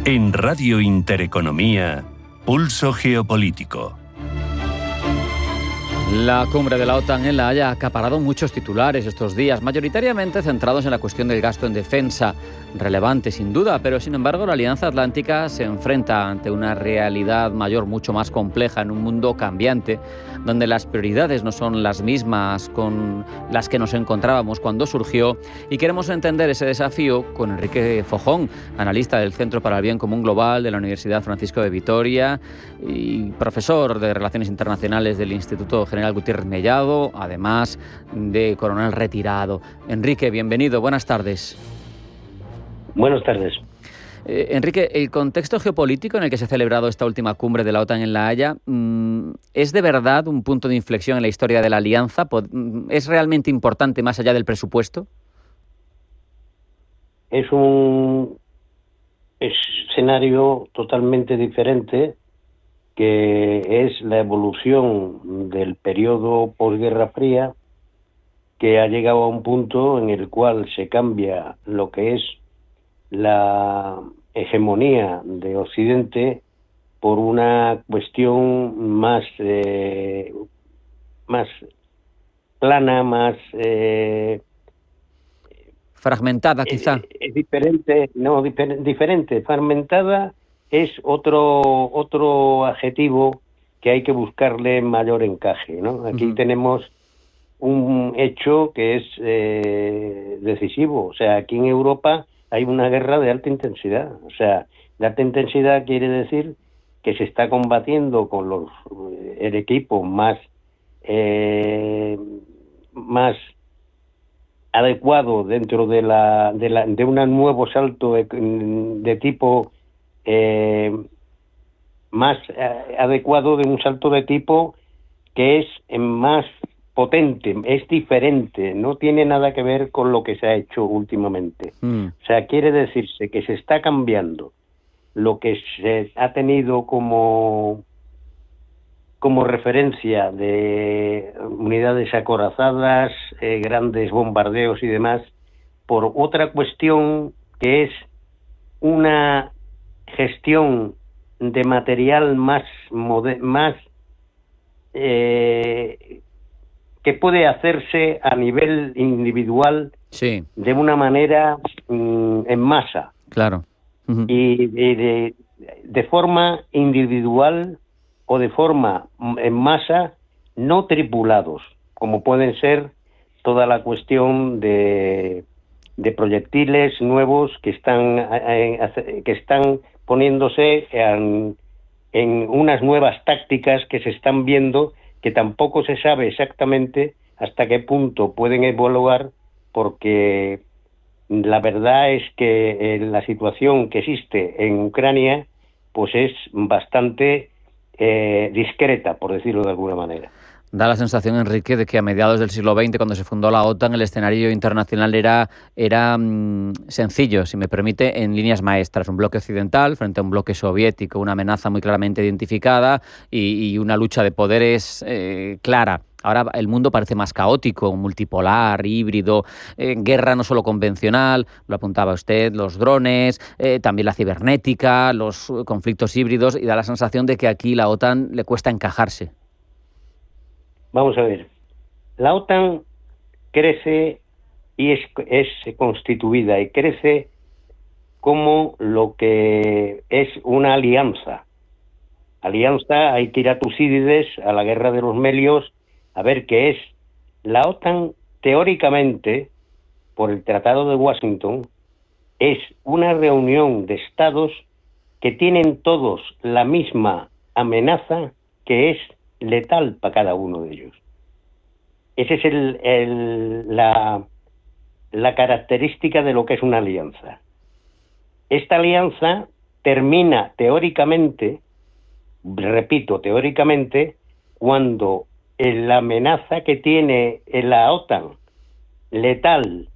Speaker 1: En Radio Intereconomía, Pulso Geopolítico.
Speaker 2: La cumbre de la OTAN en La Haya ha acaparado muchos titulares estos días, mayoritariamente centrados en la cuestión del gasto en defensa, relevante sin duda, pero sin embargo la Alianza Atlántica se enfrenta ante una realidad mayor mucho más compleja en un mundo cambiante, donde las prioridades no son las mismas con las que nos encontrábamos cuando surgió, y queremos entender ese desafío con Enrique Fojón, analista del Centro para el Bien Común Global de la Universidad Francisco de Vitoria y profesor de Relaciones Internacionales del Instituto General Gutiérrez Mellado, además de coronel retirado. Enrique, bienvenido, buenas tardes.
Speaker 22: Buenas tardes.
Speaker 2: Enrique, el contexto geopolítico en el que se ha celebrado esta última cumbre de la OTAN en La Haya, ¿es de verdad un punto de inflexión en la historia de la alianza? ¿Es realmente importante más allá del presupuesto?
Speaker 22: Es un escenario totalmente diferente, que es la evolución del periodo posguerra fría, que ha llegado a un punto en el cual se cambia lo que es la hegemonía de Occidente por una cuestión más plana, más
Speaker 2: fragmentada, quizá.
Speaker 22: Es diferente, no, diferente. Fragmentada es otro adjetivo que hay que buscarle mayor encaje, ¿no? Aquí tenemos un hecho que es decisivo. O sea, aquí en Europa hay una guerra de alta intensidad. O sea, de alta intensidad quiere decir que se está combatiendo con el equipo más adecuado dentro de un nuevo salto de tipo más adecuado, de un salto de tipo que es más potente, es diferente, no tiene nada que ver con lo que se ha hecho últimamente. O sea, quiere decirse que se está cambiando lo que se ha tenido como referencia de unidades acorazadas, grandes bombardeos y demás, por otra cuestión que es una gestión de material más que puede hacerse a nivel individual,
Speaker 2: sí,
Speaker 22: de una manera en masa.
Speaker 2: Claro.
Speaker 22: Y de forma individual o de forma en masa, no tripulados, como pueden ser toda la cuestión de proyectiles nuevos que están poniéndose en unas nuevas tácticas que se están viendo, que tampoco se sabe exactamente hasta qué punto pueden evoluar, porque la verdad es que la situación que existe en Ucrania pues es bastante discreta, por decirlo de alguna manera.
Speaker 2: Da la sensación, Enrique, de que a mediados del siglo XX, cuando se fundó la OTAN, el escenario internacional era sencillo, si me permite, en líneas maestras. Un bloque occidental frente a un bloque soviético, una amenaza muy claramente identificada y una lucha de poderes clara. Ahora el mundo parece más caótico, multipolar, híbrido, guerra no solo convencional, lo apuntaba usted, los drones, también la cibernética, los conflictos híbridos, y da la sensación de que aquí la OTAN le cuesta encajarse.
Speaker 22: Vamos a ver, la OTAN crece y es constituida y crece como lo que es una alianza. Alianza, hay que ir a Tucídides, a la guerra de los Melios, a ver qué es. La OTAN, teóricamente, por el Tratado de Washington, es una reunión de estados que tienen todos la misma amenaza, que es letal para cada uno de ellos. Esa es la característica de lo que es una alianza. Esta alianza termina teóricamente, repito, teóricamente, cuando la amenaza que tiene la OTAN letal,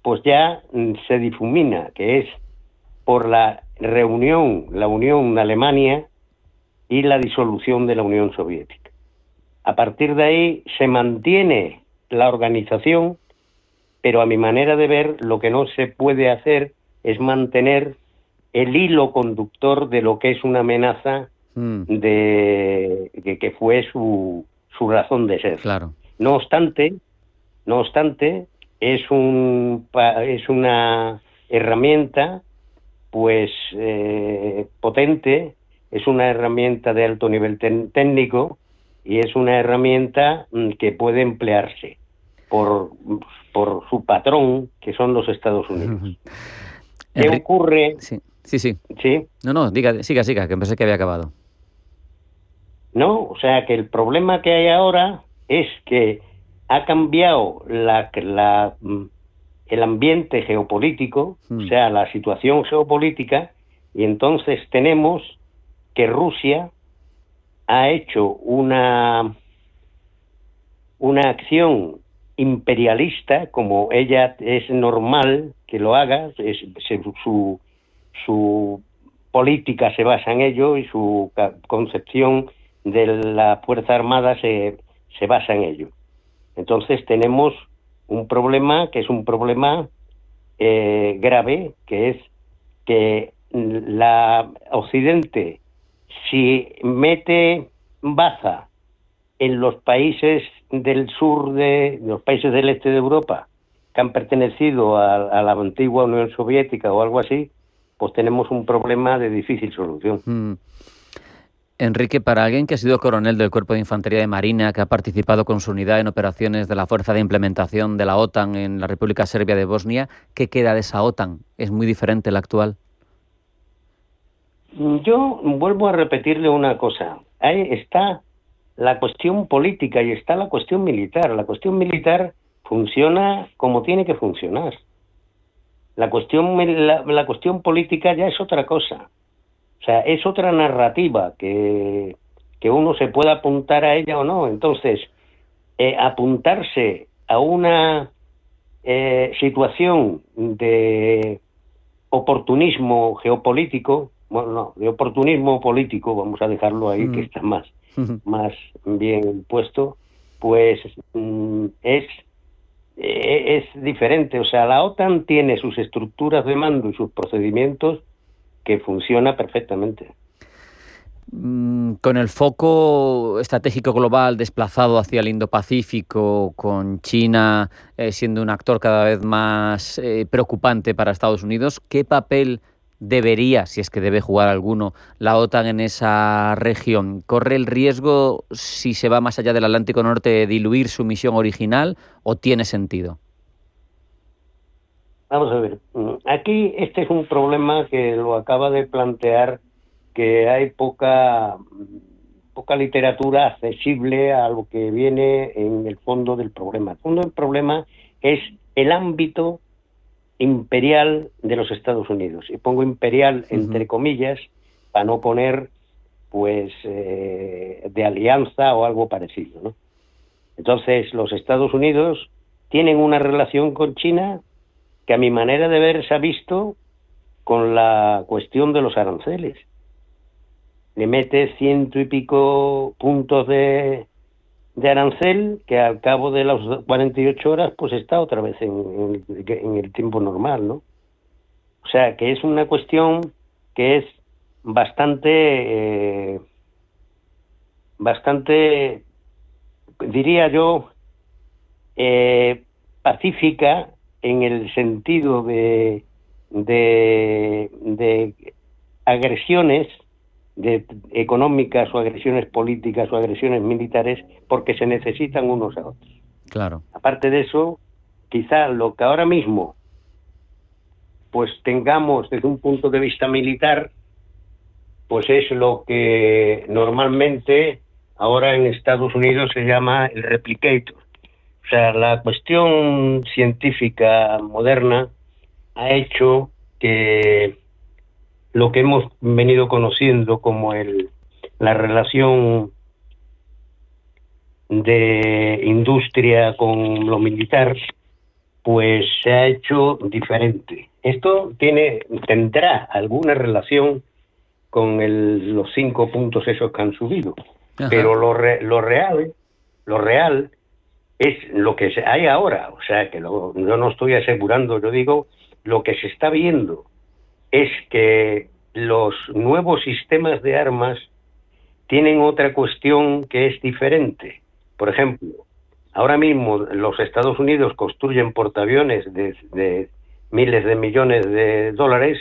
Speaker 22: pues ya se difumina, que es por la unión de Alemania y la disolución de la Unión Soviética. A partir de ahí se mantiene la organización, pero a mi manera de ver, lo que no se puede hacer es mantener el hilo conductor de lo que es una amenaza que fue su razón de ser.
Speaker 2: Claro.
Speaker 22: No obstante, es una herramienta pues potente, es una herramienta de alto nivel técnico y es una herramienta que puede emplearse por su patrón, que son los Estados Unidos. ¿Qué ocurre?
Speaker 2: Sí.
Speaker 22: ¿Sí?
Speaker 2: No, siga, que pensé que había acabado.
Speaker 22: No, o sea que el problema que hay ahora es que ha cambiado el ambiente geopolítico, o sea, la situación geopolítica, y entonces tenemos que Rusia ha hecho una acción imperialista, como ella es normal que lo haga, su política se basa en ello y su concepción de la Fuerza Armada se basa en ello. Entonces tenemos un problema que es un problema grave, que es que Occidente, si mete baza en los países del sur los países del este de Europa que han pertenecido a la antigua Unión Soviética o algo así, pues tenemos un problema de difícil solución.
Speaker 2: Enrique, para alguien que ha sido coronel del Cuerpo de Infantería de Marina, que ha participado con su unidad en operaciones de la Fuerza de Implementación de la OTAN en la República Serbia de Bosnia, ¿qué queda de esa OTAN? ¿Es muy diferente la actual?
Speaker 22: Yo vuelvo a repetirle una cosa. Ahí está la cuestión política y está la cuestión militar. La cuestión militar funciona como tiene que funcionar. La cuestión política ya es otra cosa. O sea, es otra narrativa que uno se pueda apuntar a ella o no. Entonces, apuntarse a una situación de oportunismo geopolítico, bueno, no, de oportunismo político, vamos a dejarlo ahí, que está más bien puesto, pues es diferente. O sea, la OTAN tiene sus estructuras de mando y sus procedimientos que funciona perfectamente.
Speaker 2: Con el foco estratégico global desplazado hacia el Indo-Pacífico, con China siendo un actor cada vez más preocupante para Estados Unidos, ¿qué papel debería, si es que debe jugar alguno, la OTAN en esa región? ¿Corre el riesgo, si se va más allá del Atlántico Norte, de diluir su misión original o tiene sentido?
Speaker 22: Vamos a ver, aquí este es un problema que lo acaba de plantear, que hay poca literatura accesible a lo que viene en el fondo del problema. El fondo del problema es el ámbito imperial de los Estados Unidos. Y pongo imperial entre comillas para no poner pues de alianza o algo parecido, ¿no? Entonces, los Estados Unidos tienen una relación con China que a mi manera de ver se ha visto con la cuestión de los aranceles. Le mete 100 y pico puntos de arancel que al cabo de las 48 horas pues está otra vez en el tiempo normal, ¿no? O sea, que es una cuestión que es bastante, diría yo, pacífica, en el sentido de agresiones económicas o agresiones políticas o agresiones militares, porque se necesitan unos a otros.
Speaker 2: Claro.
Speaker 22: Aparte de eso, quizá lo que ahora mismo pues tengamos desde un punto de vista militar, pues es lo que normalmente ahora en Estados Unidos se llama el replicator. O sea, la cuestión científica moderna ha hecho que lo que hemos venido conociendo como la relación de industria con lo militar, pues se ha hecho diferente. Esto tendrá alguna relación con los 5 puntos esos que han subido. Ajá. Pero lo real es lo que hay ahora. O sea, que yo no estoy asegurando, yo digo, lo que se está viendo es que los nuevos sistemas de armas tienen otra cuestión que es diferente. Por ejemplo, ahora mismo los Estados Unidos construyen portaaviones de miles de millones de dólares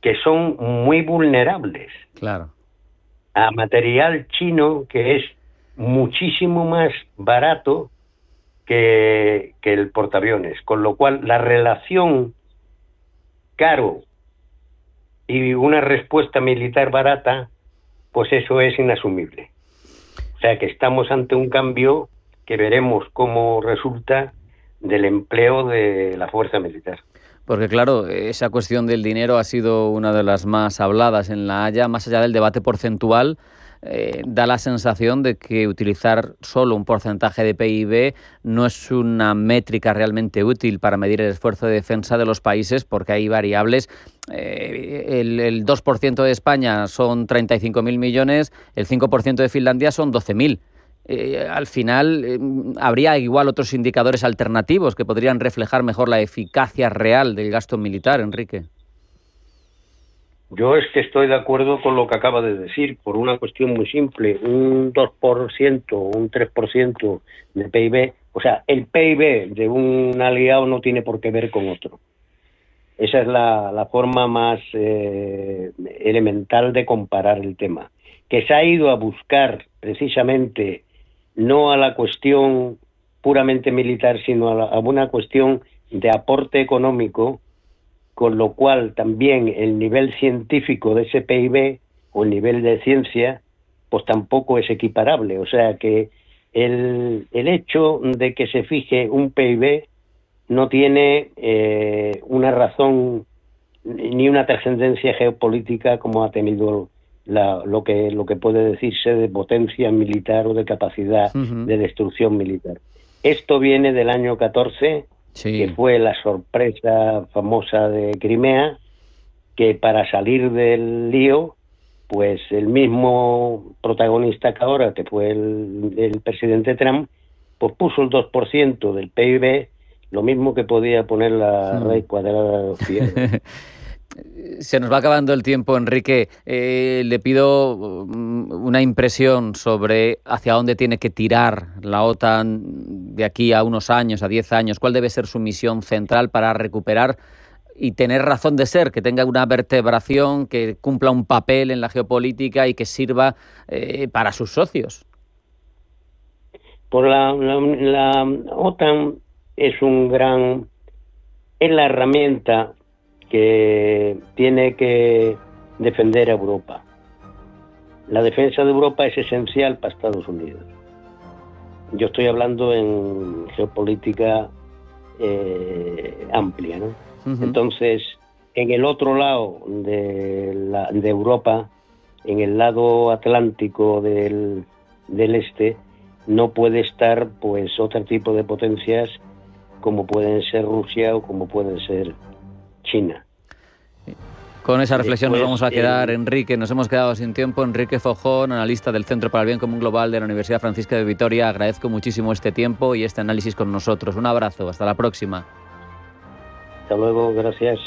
Speaker 22: que son muy vulnerables.
Speaker 2: Claro.
Speaker 22: A material chino que es muchísimo más barato que el portaaviones, con lo cual la relación caro y una respuesta militar barata, pues eso es inasumible. O sea que estamos ante un cambio que veremos cómo resulta del empleo de la fuerza militar.
Speaker 2: Porque claro, esa cuestión del dinero ha sido una de las más habladas en La Haya, más allá del debate porcentual. Da la sensación de que utilizar solo un porcentaje de PIB no es una métrica realmente útil para medir el esfuerzo de defensa de los países, porque hay variables. El 2% de España son 35.000 millones, el 5% de Finlandia son 12.000. Al final habría igual otros indicadores alternativos que podrían reflejar mejor la eficacia real del gasto militar, Enrique.
Speaker 22: Yo es que estoy de acuerdo con lo que acaba de decir, por una cuestión muy simple, un 2%, un 3% de PIB, o sea, el PIB de un aliado no tiene por qué ver con otro. Esa es la forma más elemental de comparar el tema. Que se ha ido a buscar precisamente no a la cuestión puramente militar, sino a una cuestión de aporte económico, con lo cual también el nivel científico de ese PIB o el nivel de ciencia pues tampoco es equiparable. O sea que el hecho de que se fije un PIB no tiene una razón ni una trascendencia geopolítica como ha tenido lo que puede decirse de potencia militar o de capacidad de destrucción militar. Esto viene del año 14, que fue la sorpresa famosa de Crimea, que para salir del lío, pues el mismo protagonista que ahora, que fue el presidente Trump, pues puso el 2% del PIB, lo mismo que podía poner la raíz cuadrada de los pies.
Speaker 2: Se nos va acabando el tiempo, Enrique. Le pido una impresión sobre hacia dónde tiene que tirar la OTAN de aquí a unos años, a 10 años. ¿Cuál debe ser su misión central para recuperar y tener razón de ser, que tenga una vertebración, que cumpla un papel en la geopolítica y que sirva para sus socios?
Speaker 22: Por la OTAN es la herramienta que tiene que defender a Europa. La defensa de Europa es esencial para Estados Unidos. Yo estoy hablando en geopolítica amplia, ¿no? Entonces, en el otro lado de Europa, en el lado atlántico del este, no puede estar pues otro tipo de potencias como pueden ser Rusia o como pueden ser China.
Speaker 2: Con esa reflexión nos vamos a quedar, Enrique. Nos hemos quedado sin tiempo. Enrique Fojón, analista del Centro para el Bien Común Global de la Universidad Francisca de Vitoria. Agradezco muchísimo este tiempo y este análisis con nosotros. Un abrazo. Hasta la próxima.
Speaker 22: Hasta luego. Gracias.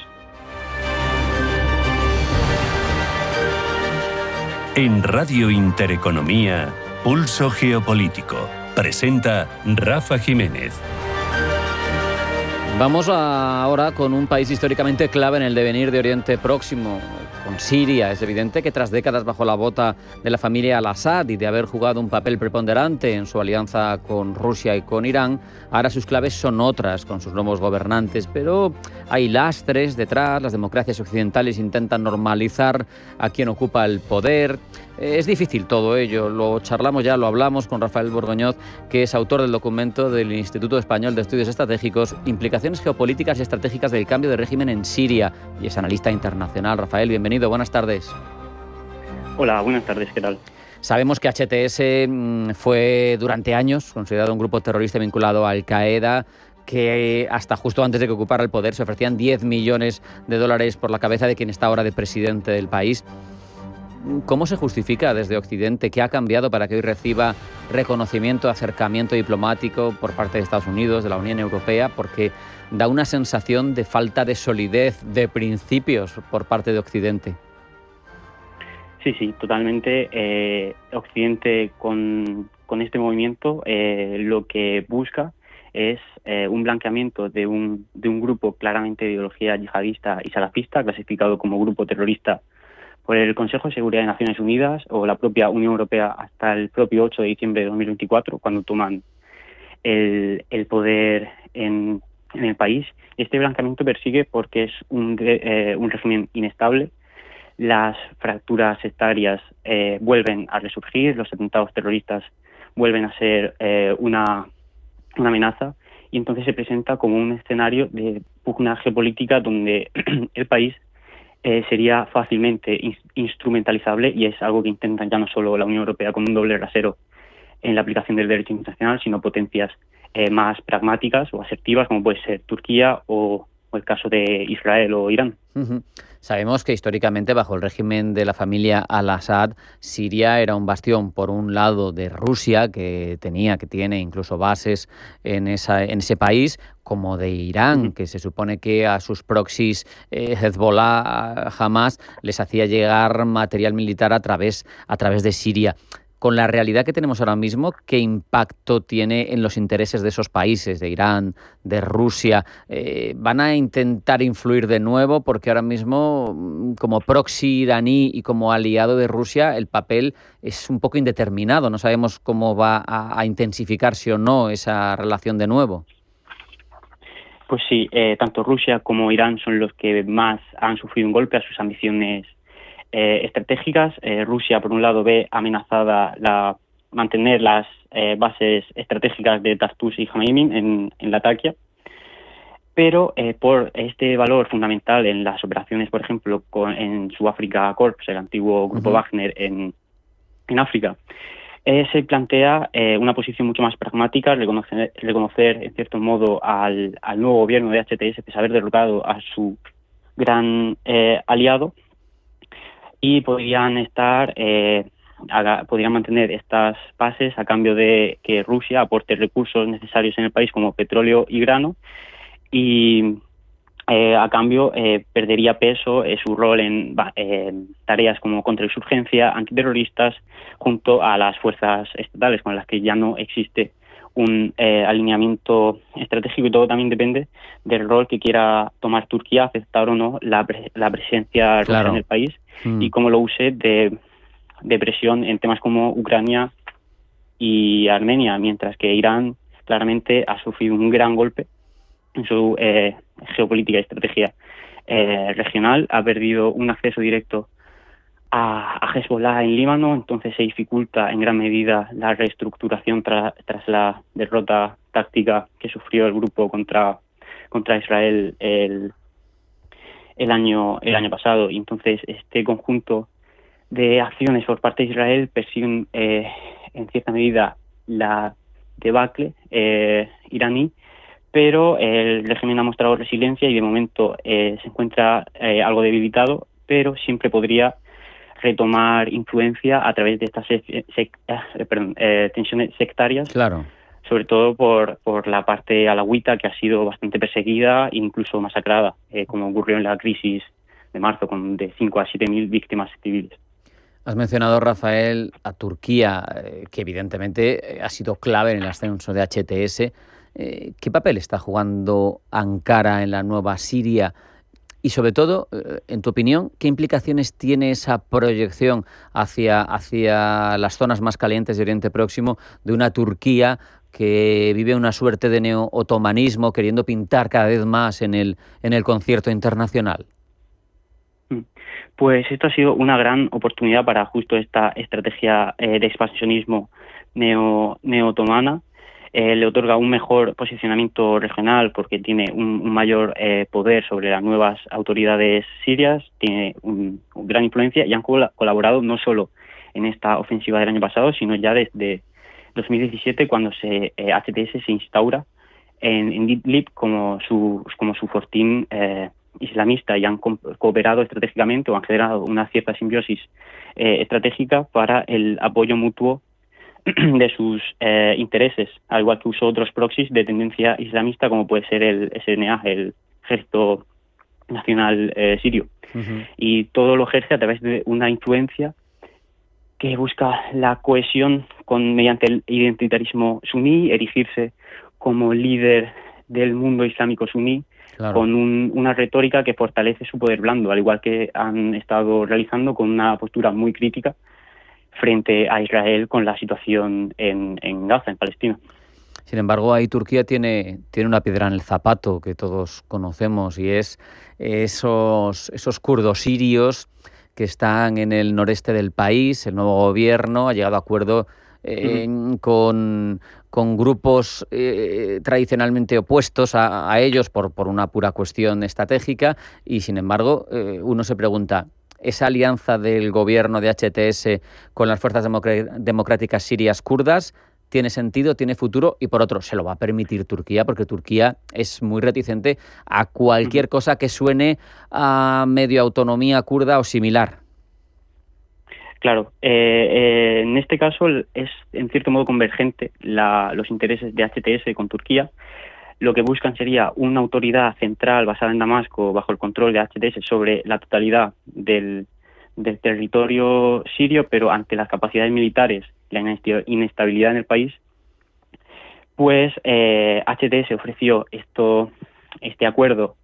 Speaker 1: En Radio Intereconomía, Pulso Geopolítico. Presenta Rafa Jiménez.
Speaker 2: Vamos ahora con un país históricamente clave en el devenir de Oriente Próximo, con Siria. Es evidente que tras décadas bajo la bota de la familia al-Assad y de haber jugado un papel preponderante en su alianza con Rusia y con Irán, ahora sus claves son otras, con sus nuevos gobernantes, pero hay lastres detrás. Las democracias occidentales intentan normalizar a quien ocupa el poder. Es difícil todo ello, lo charlamos ya, lo hablamos con Rafael Borgoñoz, que es autor del documento del Instituto Español de Estudios Estratégicos, Implicaciones Geopolíticas y Estratégicas del Cambio de Régimen en Siria, y es analista internacional. Rafael, bienvenido, buenas tardes.
Speaker 3: Hola, buenas tardes, ¿qué tal?
Speaker 2: Sabemos que HTS fue durante años considerado un grupo terrorista vinculado a Al-Qaeda, que hasta justo antes de que ocupara el poder se ofrecían $10 millones por la cabeza de quien está ahora de presidente del país. ¿Cómo se justifica desde Occidente? ¿Qué ha cambiado para que hoy reciba reconocimiento, acercamiento diplomático por parte de Estados Unidos, de la Unión Europea? Porque da una sensación de falta de solidez, de principios por parte de Occidente.
Speaker 3: Sí, totalmente. Occidente con este movimiento lo que busca es un blanqueamiento de un grupo claramente de ideología yihadista y salafista, clasificado como grupo terrorista por el Consejo de Seguridad de Naciones Unidas o la propia Unión Europea hasta el propio 8 de diciembre de 2024, cuando toman el poder en el país. Este blanqueamiento persigue porque es un régimen inestable. Las fracturas sectarias vuelven a resurgir, los atentados terroristas vuelven a ser una amenaza, y entonces se presenta como un escenario de pugna geopolítica donde el país sería fácilmente instrumentalizable, y es algo que intentan ya no solo la Unión Europea con un doble rasero en la aplicación del derecho internacional, sino potencias más pragmáticas o asertivas, como puede ser Turquía o el caso de Israel o Irán.
Speaker 2: Sabemos que históricamente, bajo el régimen de la familia al-Assad, Siria era un bastión, por un lado, de Rusia, que tiene incluso bases en ese país, como de Irán, que se supone que a sus proxies Hezbollah, Hamas, les hacía llegar material militar a través de Siria. Con la realidad que tenemos ahora mismo, ¿qué impacto tiene en los intereses de esos países, de Irán, de Rusia? ¿Van a intentar influir de nuevo? Porque ahora mismo, como proxy iraní y como aliado de Rusia, el papel es un poco indeterminado. No sabemos cómo va a intensificarse o no esa relación de nuevo.
Speaker 3: Pues sí, tanto Rusia como Irán son los que más han sufrido un golpe a sus ambiciones estratégicas. Rusia, por un lado, ve amenazada mantener las bases estratégicas de Tartus y Jamaimin en Latakia, pero por este valor fundamental en las operaciones, por ejemplo, en Sudáfrica Corps, el antiguo grupo Wagner en África, se plantea una posición mucho más pragmática, reconocer en cierto modo al nuevo gobierno de HTS, pese a haber derrotado a su gran aliado, y podrían mantener estas bases a cambio de que Rusia aporte recursos necesarios en el país como petróleo y grano, y a cambio perdería peso su rol en tareas como contrainsurgencia, antiterroristas, junto a las fuerzas estatales con las que ya no existe un alineamiento estratégico, y todo también depende del rol que quiera tomar Turquía, aceptar o no la presencia rusa en el país, y cómo lo use de presión en temas como Ucrania y Armenia, mientras que Irán claramente ha sufrido un gran golpe en su geopolítica y estrategia regional. Ha perdido un acceso directo a Hezbollah en Líbano, entonces se dificulta en gran medida la reestructuración tras la derrota táctica que sufrió el grupo contra Israel el año pasado. Y entonces este conjunto de acciones por parte de Israel persiguen en cierta medida la debacle iraní, pero el régimen ha mostrado resiliencia y de momento se encuentra algo debilitado, pero siempre podría retomar influencia a través de estas tensiones sectarias, sobre todo por la parte alawita, que ha sido bastante perseguida e incluso masacrada, como ocurrió en la crisis de marzo, con de 5 a 7.000 víctimas civiles.
Speaker 2: Has mencionado, Rafael, a Turquía, que evidentemente ha sido clave en el ascenso de HTS. ¿Qué papel está jugando Ankara en la nueva Siria? Y sobre todo, en tu opinión, ¿qué implicaciones tiene esa proyección hacia las zonas más calientes de Oriente Próximo de una Turquía que vive una suerte de neo-otomanismo, queriendo pintar cada vez más en el concierto internacional?
Speaker 3: Pues esto ha sido una gran oportunidad para justo esta estrategia de expansionismo neo-otomana. Le otorga un mejor posicionamiento regional porque tiene un mayor poder sobre las nuevas autoridades sirias, tiene una gran influencia, y han colaborado no solo en esta ofensiva del año pasado, sino ya desde 2017, cuando HTS se instaura en Idlib como su fortín islamista, y han cooperado estratégicamente o han generado una cierta simbiosis estratégica para el apoyo mutuo de sus intereses, al igual que usó otros proxies de tendencia islamista, como puede ser el SNA, el Ejército Nacional Sirio. Y todo lo ejerce a través de una influencia que busca la cohesión mediante el identitarismo suní, erigirse como líder del mundo islámico suní, con una retórica que fortalece su poder blando, al igual que han estado realizando con una postura muy crítica frente a Israel con la situación en Gaza, en Palestina.
Speaker 2: Sin embargo, ahí Turquía tiene una piedra en el zapato que todos conocemos, y es esos kurdos sirios que están en el noreste del país. El nuevo gobierno ha llegado a acuerdo con grupos tradicionalmente opuestos a ellos por una pura cuestión estratégica, y sin embargo uno se pregunta, ¿esa alianza del gobierno de HTS con las fuerzas democráticas sirias kurdas tiene sentido, tiene futuro, y por otro, se lo va a permitir Turquía, porque Turquía es muy reticente a cualquier cosa que suene a medio autonomía kurda o similar.
Speaker 3: Claro, en este caso es en cierto modo convergente los intereses de HTS con Turquía. Lo que buscan sería una autoridad central basada en Damasco bajo el control de HTS sobre la totalidad del territorio sirio, pero ante las capacidades militares y la inestabilidad en el país, pues HTS ofreció este acuerdo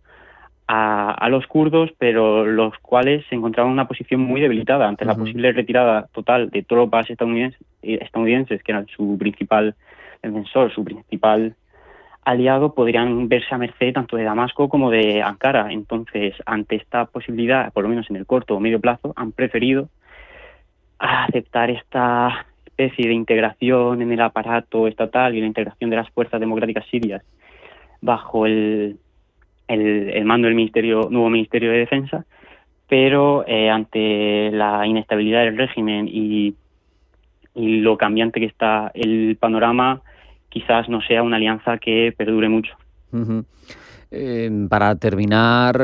Speaker 3: a los kurdos, pero los cuales se encontraban en una posición muy debilitada ante la posible retirada total de tropas estadounidenses, que eran su principal defensor, su principal aliado. Podrían verse a merced tanto de Damasco como de Ankara. Entonces, ante esta posibilidad, por lo menos en el corto o medio plazo, han preferido aceptar esta especie de integración en el aparato estatal y la integración de las fuerzas democráticas sirias bajo el mando del nuevo Ministerio de Defensa, pero ante la inestabilidad del régimen y lo cambiante que está el panorama, quizás no sea una alianza que perdure mucho.
Speaker 2: Para terminar,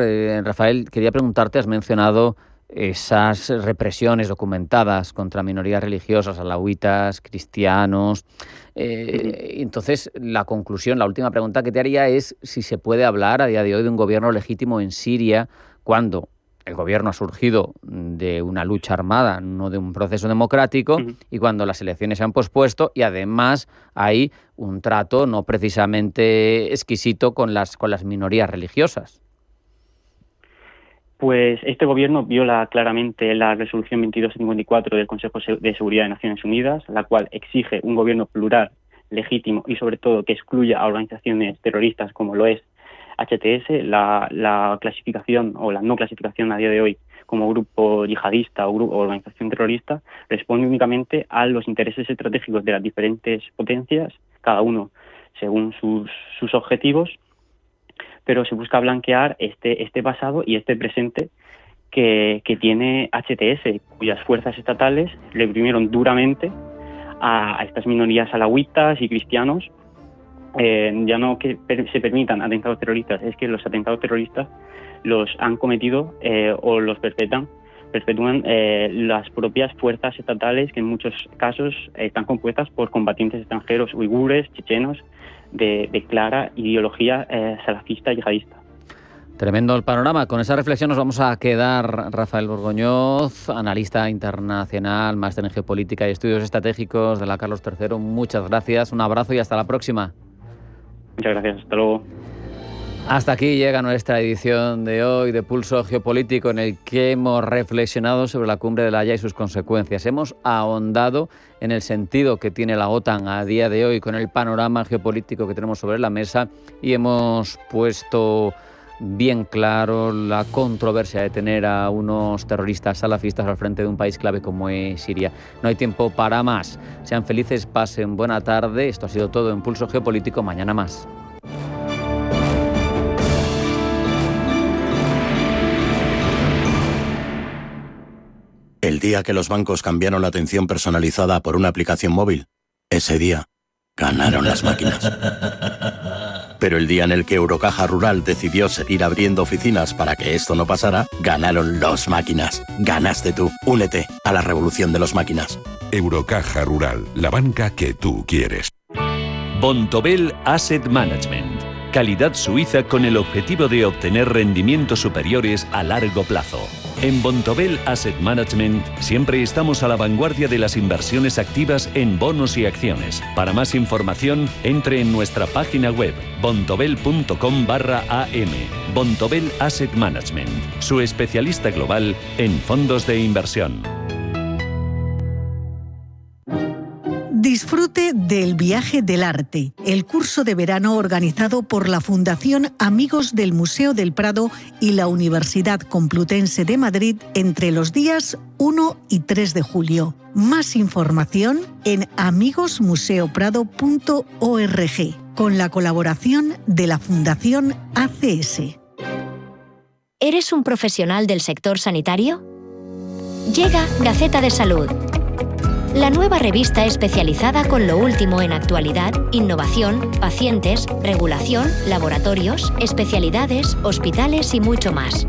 Speaker 2: Rafael, quería preguntarte, has mencionado esas represiones documentadas contra minorías religiosas, alawitas, cristianos. Entonces, la conclusión, la última pregunta que te haría es si se puede hablar a día de hoy de un gobierno legítimo en Siria cuando el gobierno ha surgido de una lucha armada, no de un proceso democrático, y cuando las elecciones se han pospuesto y además hay un trato no precisamente exquisito con las minorías religiosas.
Speaker 3: Pues este gobierno viola claramente la resolución 2254 del Consejo de Seguridad de Naciones Unidas, la cual exige un gobierno plural, legítimo y sobre todo que excluya a organizaciones terroristas como lo es HTS. La clasificación o la no clasificación a día de hoy como grupo yihadista o organización terrorista responde únicamente a los intereses estratégicos de las diferentes potencias, cada uno según sus objetivos, pero se busca blanquear este pasado y este presente que tiene HTS, cuyas fuerzas estatales reprimieron duramente a estas minorías alawitas y cristianos. Ya no que se permitan atentados terroristas, es que los atentados terroristas los han cometido o los perpetúan las propias fuerzas estatales, que en muchos casos están compuestas por combatientes extranjeros uigures, chechenos, de clara ideología salafista y yihadista.
Speaker 2: Tremendo el panorama. Con esa reflexión nos vamos a quedar. Rafael Borgoñoz, analista internacional, máster en geopolítica y estudios estratégicos de la Carlos III. Muchas gracias, un abrazo y hasta la próxima.
Speaker 3: Muchas gracias, hasta luego.
Speaker 2: Hasta aquí llega nuestra edición de hoy de Pulso Geopolítico, en el que hemos reflexionado sobre la Cumbre de La Haya y sus consecuencias. Hemos ahondado en el sentido que tiene la OTAN a día de hoy con el panorama geopolítico que tenemos sobre la mesa y hemos puesto bien claro la controversia de tener a unos terroristas salafistas al frente de un país clave como es Siria. No hay tiempo para más. Sean felices, pasen buena tarde. Esto ha sido todo en Pulso Geopolítico. Mañana más.
Speaker 4: El día que los bancos cambiaron la atención personalizada por una aplicación móvil, ese día ganaron las máquinas. Pero el día en el que Eurocaja Rural decidió seguir abriendo oficinas para que esto no pasara, ganaron los máquinas. Ganaste tú. Únete a la revolución de los máquinas.
Speaker 8: Eurocaja Rural, la banca que tú quieres.
Speaker 1: Bontobel Asset Management. Calidad suiza con el objetivo de obtener rendimientos superiores a largo plazo. En Bontobel Asset Management siempre estamos a la vanguardia de las inversiones activas en bonos y acciones. Para más información, entre en nuestra página web bontobel.com/am. Bontobel Asset Management, su especialista global en fondos de inversión.
Speaker 17: Disfrute del Viaje del Arte, el curso de verano organizado por la Fundación Amigos del Museo del Prado y la Universidad Complutense de Madrid entre los días 1 y 3 de julio. Más información en amigosmuseoprado.org, con la colaboración de la Fundación ACS.
Speaker 5: ¿Eres un profesional del sector sanitario? Llega Gaceta de Salud. la nueva revista especializada con lo último en actualidad, innovación, pacientes, regulación, laboratorios, especialidades, hospitales y mucho más.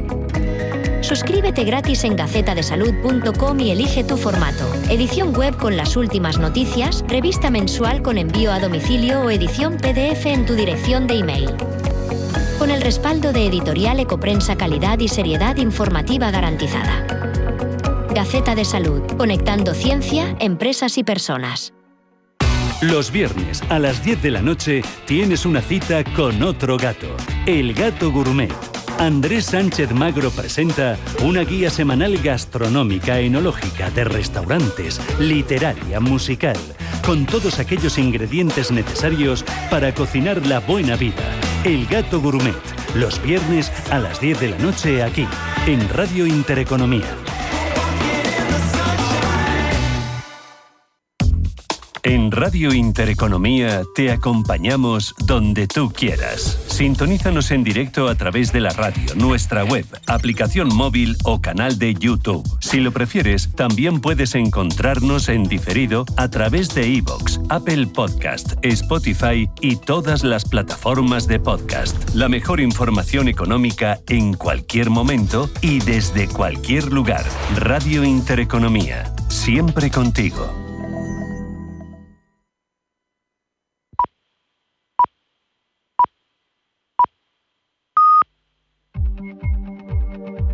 Speaker 5: Suscríbete gratis en gacetadesalud.com y elige tu formato. Edición web con las últimas noticias, revista mensual con envío a domicilio o edición PDF en tu dirección de email. Con el respaldo de Editorial Ecoprensa, calidad y seriedad informativa garantizada. Gaceta de Salud, conectando ciencia, empresas y personas.
Speaker 1: Los viernes a las 10 de la noche tienes una cita con otro gato, el Gato Gourmet. Andrés Sánchez Magro presenta una guía semanal gastronómica, enológica, de restaurantes, literaria, musical, con todos aquellos ingredientes necesarios para cocinar la buena vida. El Gato Gourmet, los viernes a las 10 de la noche aquí, en Radio Intereconomía. En Radio Intereconomía te acompañamos donde tú quieras. Sintonízanos en directo a través de la radio, nuestra web, aplicación móvil o canal de YouTube. Si lo prefieres, también puedes encontrarnos en diferido a través de iVoox, Apple Podcast, Spotify y todas las plataformas de podcast. La mejor información económica en cualquier momento y desde cualquier lugar. Radio Intereconomía, siempre contigo.